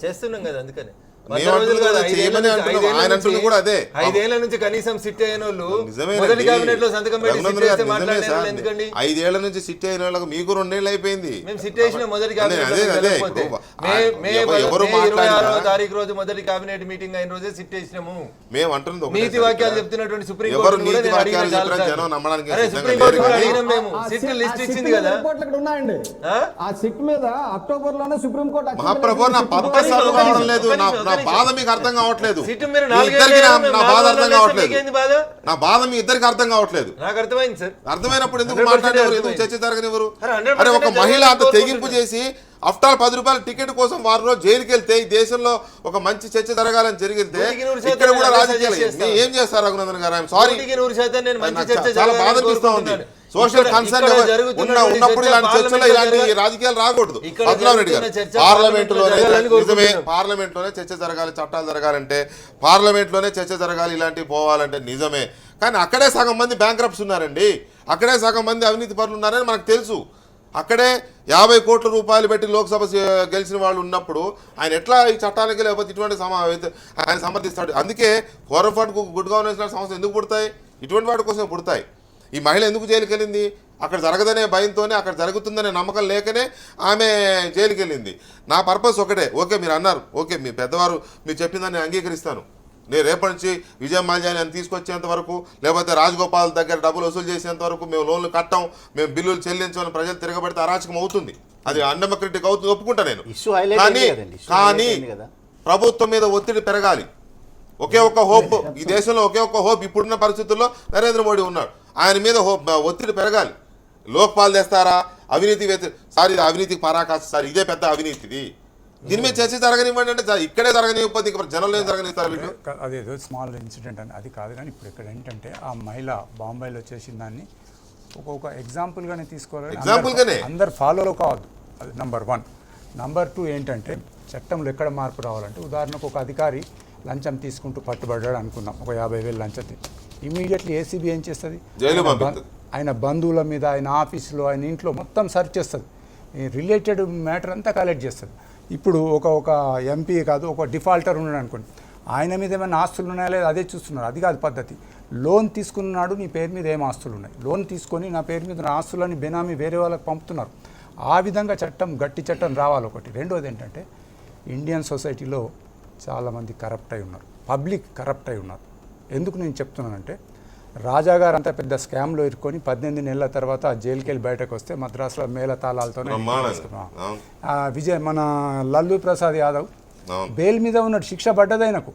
చేస్తున్నాం కదా. అందుకని మేము అంటున్నది కూడా చేయమని అంటున్నాం, ఆయన అంటున్నది కూడా అదే. 5 ఏళ్ల నుంచి కనీసం సిట్ అయిన వాళ్ళు నిజమేనండి. మొదటి కేబినెట్ లో సంతకం పెట్టి రఘునందన్ sit గారు చేస్తే నిజమే మాట్లాడే సార్. వాళ్ళు ఎందుకండి? 5 ఏళ్ల నుంచి సిట్ అయిన వాళ్ళకి మీకు 2 ఏళ్ళు అయిపోయింది. మేము సిట్ వేసిన మొదటి కేబినెట్ అదే ఎవరు మాట్లాడినా తారీఖు రోజు మొదటి కేబినెట్ మీటింగ్ అయిన రోజే సిట్ వేసినాము. మేము అంటున్నది ఒకటే నీతి సార్. వాక్యాలు చెప్తున్నటువంటి సుప్రీం ఎవరు కోర్టు నీతి వాక్యాలు చెప్పినా జనం నమ్మడానికి సిద్ధంగా సుప్రీం కోర్టు లేరు కూడా కానీ అడిగినాం మేము. సిట్ లిస్ట్ ఇచ్చింది కదా. రిపోర్ట్లు ఇక్కడ ఉన్నాయండి. ఆ సిట్ మీద అక్టోబర్ లోనే సుప్రీం కోర్టు మహాప్రభు నా పర్పస్ అర్థం కావడం లేదు, నా బాధ మీకు అర్థం కావట్లేదు, సిట్ మీరు మీ 4 ఇద్దరికి ఏళ్ళు నా బాధ అర్థం కావట్లేదు, మీకేంది బాధ? నా బాధ మీ ఇద్దరికి అర్థం కావట్లేదు. నాకు అర్థమైంది సార్. అర్థమైనప్పుడు ఎందుకు 100% మాట్లాడేవారు, ఎందుకు అర్థమైంది. చర్చ జరగనివ్వరు? అరే 100% అరే ఒక మహిళ అంత జరగనివ్వరు తెగింపు చేసి ఆఫ్టర్ 10 రూపాయల టికెట్ కోసం వారం రోజు జైలుకి వెళ్తే ఈ దేశంలో ఒక మంచి చర్చ జరగాలని జరిగితే 100% ఇక్కడ కూడా అదే రాజకీయాలు suggest చేస్తాం. ఏం చేస్తారు రఘునందన్ గారు? ఐఎమ్ సారీ, 100% నేను మంచి నాకు చర్చ చాలా బాధ జరగాలని అనిపిస్తా ఉంది. కోరుకుంటున్నాను. సోషల్ ఇక్కడ కన్సర్న్ జరుగుతున్నటువంటి ఉన్నప్పుడు చర్చ ఇలాంటి చర్చలో పార్లమెంట్లో ఇలాంటి రాజకీయాలు రాకూడదు. ఇక్కడ పద్మనాభ రెడ్డి గారు జరుగుతున్న చర్చ పార్లమెంట్ లోనే పార్లమెంట్లో నిజమే, జరగాలని పార్లమెంట్ లోనే చర్చ జరగాలి, చట్టాలు జరగాలంటే పార్లమెంట్ లోనే చర్చ జరగాలి, ఇలాంటివి పోవాలంటే నిజమే. కానీ అక్కడే సగం మంది బ్యాంక్రప్ట్స్ ఉన్నారండి, అక్కడే సగం మంది అవినీతి పరులు ఉన్నారని మనకు తెలుసు. అక్కడే 50 కోట్ల రూపాయలు పెట్టి లోక్సభ గెలిచిన వాళ్ళు ఉన్నప్పుడు ఆయన ఎట్లా ఈ చట్టానికి లేకపోతే ఇటువంటి ఆయన సమర్థిస్తాడు? అందుకే ఫండ్ గుడ్ గవర్నెన్స్ సంస్థలు ఎందుకు పుడతాయి? ఇటువంటి వాటి కోసం పుడతాయి. ఈ మహిళ ఎందుకు జైలుకి వెళ్ళింది? అక్కడ జరగదనే భయంతోనే, అక్కడ జరుగుతుందనే నమ్మకం లేకనే ఆమె జైలుకి వెళ్ళింది. నా పర్పస్ ఒకటే, ఓకే మీరు అన్నారు, ఓకే మీ పెద్దవారు మీరు చెప్పిందని నేను అంగీకరిస్తాను. నేను రేపటి నుంచి విజయ మాల్యాన్ని అని తీసుకొచ్చేంత వరకు, లేకపోతే రాజగోపాల్ దగ్గర డబ్బులు వసూలు చేసేంత వరకు మేము లోన్లు కట్టాం, మేము బిల్లులు చెల్లించాలని ప్రజలు తిరగబడితే అరాచకం అవుతుంది, అది అన్డెమోక్రటిక్ అవుతుంది, ఒప్పుకుంటా నేను. కానీ ప్రభుత్వం మీద ఒత్తిడి పెరగాలి. ఒకే ఒక్క హోప్ ఈ దేశంలో, ఒకే ఒక్క హోప్ ఇప్పుడున్న పరిస్థితుల్లో నరేంద్ర మోడీ ఉన్నాడు, ఆయన మీద ఒత్తిడి పెరగాలి. లోక్పాల్ తెస్తారా, అవినీతి సార్ ఇది అవినీతికి పరాకాష్ట సార్, ఇదే పెద్ద అవినీతిది, దీని మీద చర్చ జరగనివ్వండి అంటే ఇక్కడే జరగనివ్వకపోతే ఇక్కడ జనంలో ఏం జరగనిస్తారు వీళ్ళు? అదేదో స్మాల్ ఇన్సిడెంట్ అని అది కాదు, కానీ ఇప్పుడు ఇక్కడ ఏంటంటే ఆ మహిళ బాంబేలో చేసిన దాన్ని ఒక ఎగ్జాంపుల్గానే తీసుకోవాలి, ఎగ్జాంపుల్గానే అందరు ఫాలో కావద్దు. అది నంబర్ 1. నంబర్ 2 ఏంటంటే చట్టంలో ఎక్కడ మార్పు రావాలంటే, ఉదాహరణకు ఒక అధికారి లంచం తీసుకుంటూ పట్టుబడ్డాడు అనుకుందాం, ఒక 50,000 లంచం, ఇమీడియట్లీ ఏసీబీ ఏం చేస్తుంది? ఆయన బంధువుల మీద, ఆయన ఆఫీసులో, ఆయన ఇంట్లో మొత్తం సెర్చ్ చేస్తుంది, రిలేటెడ్ మ్యాటర్ అంతా కలెక్ట్ చేస్తుంది. ఇప్పుడు ఒక ఎంపీ కాదు, ఒక డిఫాల్టర్ ఉన్నాడు అనుకోండి, ఆయన మీద ఏమైనా ఆస్తులు ఉన్నాయా లేదా అదే చూస్తున్నారు. అది కాదు పద్ధతి. లోన్ తీసుకున్నాడు, నీ పేరు మీద ఏం ఆస్తులు ఉన్నాయి, లోన్ తీసుకొని నా పేరు మీద ఆస్తులని బెనామీ వేరే వాళ్ళకి పంపుతున్నారు. ఆ విధంగా చట్టం, గట్టి చట్టం రావాలి ఒకటి. రెండోది ఏంటంటే ఇండియన్ సొసైటీలో చాలామంది కరప్ట్ అయి ఉన్నారు, పబ్లిక్ కరప్ట్ అయి ఉన్నారు. ఎందుకు నేను చెప్తున్నానంటే, రాజాగారు అంత పెద్ద స్కామ్లో ఇరుక్కొని 18 నెలల తర్వాత జైలుకి వెళ్ళి బయటకు వస్తే మద్రాసులో మేళ తాళాలతోనే మన లల్లూ ప్రసాద్ యాదవ్ బెయిల్ మీద ఉన్నాడు, శిక్ష పడ్డది ఆయనకు,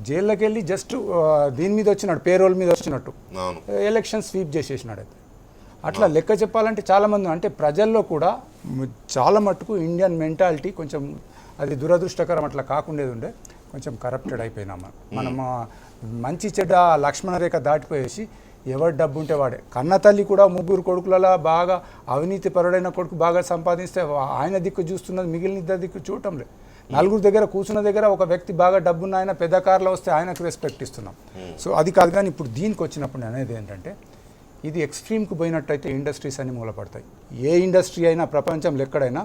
జైల్లోకి వెళ్ళి జస్ట్ దీని మీద వచ్చినాడు, పేరోల్ మీద వచ్చినట్టు ఎలక్షన్ స్వీప్ చేసేసినాడు. అయితే అట్లా లెక్క చెప్పాలంటే చాలామంది, అంటే ప్రజల్లో కూడా చాలా మట్టుకు ఇండియన్ మెంటాలిటీ కొంచెం అది దురదృష్టకరం, అట్లా కాకుండేది ఉండే కొంచెం కరప్టెడ్ అయిపోయినాం మనం. మంచి చెడ్డ లక్ష్మణ రేఖ దాటిపోయేసి ఎవరి డబ్బు ఉంటే వాడే. కన్న తల్లి కూడా 3 కొడుకులలో బాగా అవినీతి పరుడైన కొడుకు బాగా సంపాదిస్తే ఆయన దిక్కు చూస్తున్నది, మిగిలిన 2 దిక్కు చూడటం లేదు. 4 దగ్గర కూర్చున్న దగ్గర ఒక వ్యక్తి బాగా డబ్బున్న ఆయన పెద్ద కార్లో వస్తే ఆయనకు రెస్పెక్ట్ ఇస్తున్నాం. సో అది కాదు. కానీ ఇప్పుడు దీనికి వచ్చినప్పుడు నేను అనేది ఏంటంటే, ఇది ఎక్స్ట్రీమ్కి పోయినట్టయితే ఇండస్ట్రీస్ అన్ని మూలపడతాయి. ఏ ఇండస్ట్రీ అయినా ప్రపంచంలో ఎక్కడైనా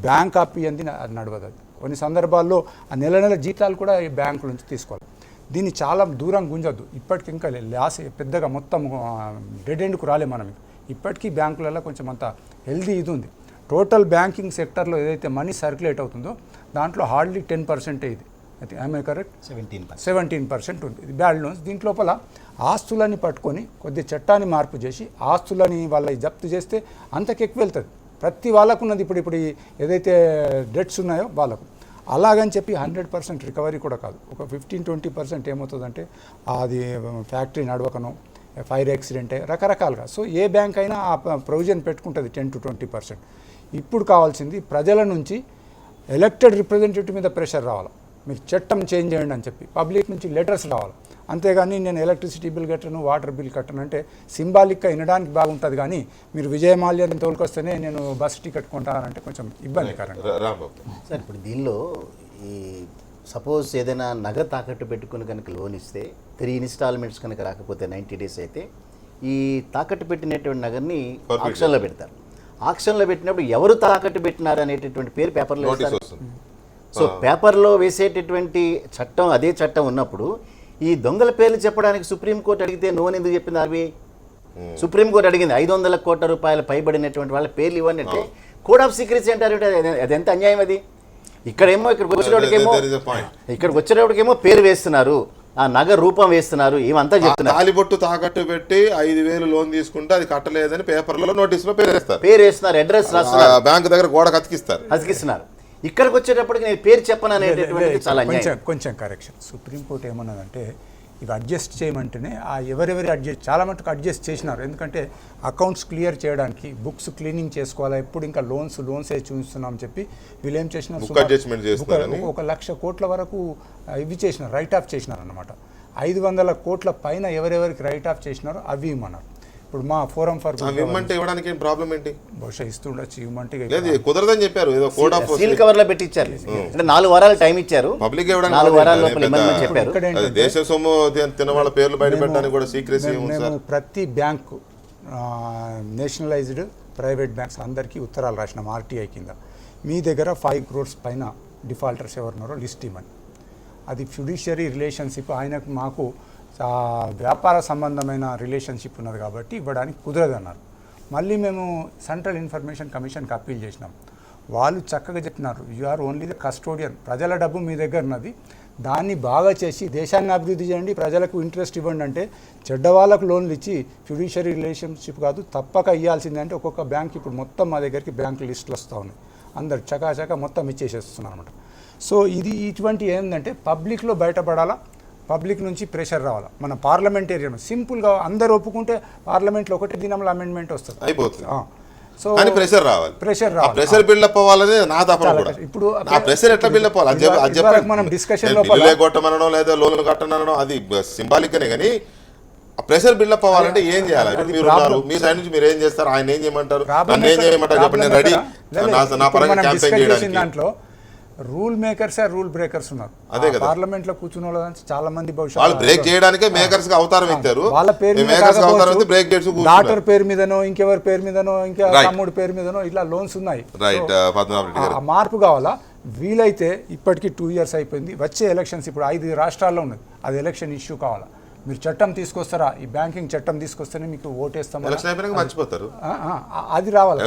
బ్యాంక్ అప్పియంది అది నడవదు. అది కొన్ని సందర్భాల్లో ఆ నెల జీతాలు కూడా ఈ బ్యాంకుల నుంచి తీసుకోవాలి. దీన్ని చాలా దూరం గుంజొద్దు. ఇప్పటికి ఇంకా లాస్ పెద్దగా మొత్తం డెడ్ ఎండ్కు రాలే మనం. ఇప్పటికీ బ్యాంకులలో కొంచెం అంత హెల్దీ ఇది ఉంది. టోటల్ బ్యాంకింగ్ సెక్టర్లో ఏదైతే మనీ సర్క్యులేట్ అవుతుందో దాంట్లో హార్డ్లీ 10% ఇది. అయితే ఐ కరెక్ట్? 17% ఉంది ఇది బ్యాడ్ లోన్స్. దీంట్లోపల ఆస్తులని పట్టుకొని కొద్ది చట్టాన్ని మార్పు చేసి ఆస్తులని వాళ్ళ జప్తు చేస్తే అంతకెక్కువ వెళ్తుంది. ప్రతి వాళ్ళకు ఉన్నది ఇప్పుడు ఏదైతే డెట్స్ ఉన్నాయో వాళ్ళకు. అలాగని చెప్పి 100% రికవరీ కూడా కాదు. ఒక 15-20% ఏమవుతుందంటే అది ఫ్యాక్టరీ నడవకను, ఫైర్ యాక్సిడెంట్, రకరకాలుగా. సో ఏ బ్యాంక్ అయినా ఆ ప్రొవిజన్ పెట్టుకుంటుంది 10-20%. ఇప్పుడు కావాల్సింది ప్రజల నుంచి ఎలక్టెడ్ రిప్రజెంటేటివ్ మీద ప్రెషర్ రావాలి, మీరు చట్టం చేంజ్ చేయండి అని చెప్పి. పబ్లిక్ నుంచి లెటర్స్ రావాలి. అంతేగాని నేను ఎలక్ట్రిసిటీ బిల్ కట్టను, వాటర్ బిల్ కట్టను అంటే సింబాలిక్గా వినడానికి బాగుంటుంది, కానీ మీరు విజయమాల్యాన్ని తోలుకొస్తేనే నేను బస్ టికెట్ కొంటానంటే కొంచెం ఇబ్బందికరం. సార్ ఇప్పుడు దీనిలో ఈ సపోజ్ ఏదైనా నగ తాకట్టు పెట్టుకుని కనుక లోన్ ఇస్తే 3 ఇన్స్టాల్మెంట్స్ కనుక రాకపోతే 90 days అయితే ఈ తాకట్టు పెట్టినటువంటి నగర్ని ఆక్షన్లో పెడతారు. ఆక్షన్లో పెట్టినప్పుడు ఎవరు తాకట్టు పెట్టినారు అనేటటువంటి పేరు పేపర్లో సో పేపర్లో వేసేటటువంటి చట్టం అదే చట్టం ఉన్నప్పుడు ఈ దొంగల పేర్లు చెప్పడానికి సుప్రీంకోర్టు అడిగితే నో అని ఎందుకు చెప్పింది ఆర్బీఐ? సుప్రీంకోర్టు అడిగింది 500 కోట్ల రూపాయల పైబడినటువంటి వాళ్ళ పేర్లు ఇవ్వండి అంటే కోడ్ ఆఫ్ సీక్రెసీ అంటారు. అది ఎంత అన్యాయం అది. ఇక్కడేమో ఇక్కడికి వచ్చేటప్పటికేమో పేరు వేస్తున్నారు, ఆ నగ రూపం వేస్తున్నారు, ఏమంతా చెప్తున్నారు. తాలిబొట్టు తాకట్టు పెట్టి 5,000 లోన్ తీసుకుంటే అది కట్టలేదని పేపర్లలో నోటీసులో పేరు వేస్తున్నారు, అడ్రస్ రాస్తున్నారు, బ్యాంక్ దగ్గర గోడ అతికిస్తున్నారు. ఇక్కడికి వచ్చేటప్పటికి నేను పేరు చెప్పను అనేటటువంటి చాలా కొంచెం కరెక్షన్. సుప్రీంకోర్టు ఏమన్నదంటే ఇవి అడ్జస్ట్ చేయమంటేనే ఆ ఎవరెవరి అడ్జస్ట్ చాలా మటుకు అడ్జస్ట్ చేసినారు. ఎందుకంటే అకౌంట్స్ క్లియర్ చేయడానికి బుక్స్ క్లీనింగ్ చేసుకోవాలా, ఎప్పుడు ఇంకా లోన్సే చూపిస్తున్నాం చెప్పి వీళ్ళు ఏం చేసినారు, 1,00,000 కోట్ల వరకు ఇవి చేసినారు, రైట్ ఆఫ్ చేసినారు అన్నమాట. 500 కోట్ల పైన ఎవరెవరికి రైట్ ఆఫ్ చేసినారో అవి ఇవ్వమన్నారు. ఇప్పుడు మా ఫోరం ఫర్ ఇవ్వమంటే ఇవ్వడానికి ఏం ప్రాబ్లం ఏంటి? బహుశా ఇస్తుండొచ్చు, ఇవ్వమంటే కుదరదని చెప్పారు. ఏదో కోడ్ ఆఫ్ సీల్ కవర్ లో పెట్టించారు, అంటే 4 వారాలు టైం ఇచ్చారు, పబ్లిక్ 4 వారాల లోపల ఇవ్వమని చెప్పారు. దేశ సొమ్ము తినవాళ్ళ పేర్లు బయట పెట్టడానికి కూడా సీక్రెసీ ఉంది సార్. ప్రతి బ్యాంకు నేషనలైజ్డ్ ప్రైవేట్ బ్యాంక్స్ అందరికీ ఉత్తరాలు రాసినాం ఆర్టీఐ కింద. మీ దగ్గర 5 crores పైన డిఫాల్టర్స్ ఎవరున్నారో లిస్ట్ ఇవ్వమని. అది ఫ్యుడిషియరీ రిలేషన్షిప్, ఆయనకు మాకు వ్యాపార సంబంధమైన రిలేషన్షిప్ ఉన్నది కాబట్టి ఇవ్వడానికి కుదరదన్నారు. మళ్ళీ మేము సెంట్రల్ ఇన్ఫర్మేషన్ కమిషన్కి అప్పీల్ చేసినాం. వాళ్ళు చక్కగా చెప్పినారు, you are only the custodian, ప్రజల డబ్బు మీ దగ్గర ఉన్నది, దాన్ని బాగా చేసి దేశాన్ని అభివృద్ధి చేయండి, ప్రజలకు ఇంట్రెస్ట్ ఇవ్వండి అంటే చెడ్డవాళ్ళకు లోన్లు ఇచ్చి ఫ్యుడిషియరీ రిలేషన్షిప్ కాదు తప్పక ఇవ్వాల్సిందే అంటే ఒక్కొక్క బ్యాంక్ ఇప్పుడు మొత్తం మా దగ్గరికి బ్యాంకు లిస్టులు వస్తూ ఉన్నాయి, అందరు చకాచక మొత్తం ఇచ్చేసేస్తున్నారు అనమాట. సో ఇటువంటి ఏంటంటే పబ్లిక్లో బయటపడాలా, పబ్లిక్ నుంచి ప్రెషర్ రావాలా. మన పార్లమెంటేరియన్ సింపుల్గా అందరు ఒప్పుకుంటే పార్లమెంట్లో ఒకటి దినంలో అమెండ్మెంట్ వస్తుంది, అయిపోతుంది. సో ప్రెషర్ రావాలి, ప్రెషర్ బిల్డప్ అవ్వాలని నా తపన కూడా. ఇప్పుడు ఆ ప్రెషర్ ఎట్లా బిల్డప్ అవ్వాలి మనం డిస్కషన్ కొట్టమనడం లేదా లోన్లు కట్టనడం అది సింబాలిక్ అనే కానీ ఆ ప్రెషర్ బిల్డప్ అవ్వాలంటే ఏం చేయాలి? మీరు మీ సైడ్ నుంచి మీరు ఏం చేస్తారు, ఆయన ఏం చేయమంటారు, నన్ను ఏం చేయమంటారు చెప్పండి, నేను రెడీ నా పరంగా క్యాంపెయిన్ చేయడానికి. దాంట్లో రూల్ మేకర్స్ రూల్ బ్రేకర్స్ ఉన్నారు. అదే కదా, పార్లమెంట్ లో కూర్చున్న వాళ్ళు చాలా మంది వాళ్ళు బ్రేక్ చేయడానికే మేకర్స్ కి అవతారం ఇచ్చారు. వాళ్ళ పేరు డాటర్ పేరు మీదనో ఇంకెవరి పేరు మీదనో ఇంకా తమ్ముడు పేరు మీదనో ఇట్లా లోన్స్ ఉన్నాయి. ఆ మార్పు కావాలా. వీలైతే ఇప్పటికీ 2 years అయిపోయింది, వచ్చే ఎలక్షన్స్ ఇప్పుడు 5 రాష్ట్రాల్లో ఉన్నది, అది ఎలక్షన్ ఇష్యూ కావాలా. మీరు చట్టం తీసుకొస్తారా, ఈ బ్యాంకింగ్ చట్టం తీసుకొస్తేనే మీకు ఓటేస్తాం, మర్చిపోతారు, అది రావాలి,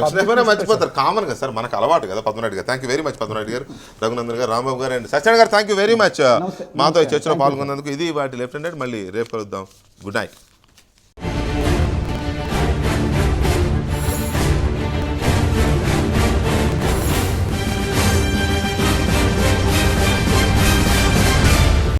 మర్చిపోతారు. కామన్ కదా సార్, మనకు అలవాటు కదా. పద్మనాయుడు గారు, thank you very much. Padmanaidu గారు, రఘునందన్ గారు, రాంబాబు గారు అండ్ సత్యనారాయణ గారు, థ్యాంక్ యూ వెరీ మచ్ మాతో ఈ చర్చలో పాల్గొన్నందుకు. ఇది వాటి లెఫ్ట్ హ్యాండ్. మళ్ళీ రేపు కలుద్దాం. Good night.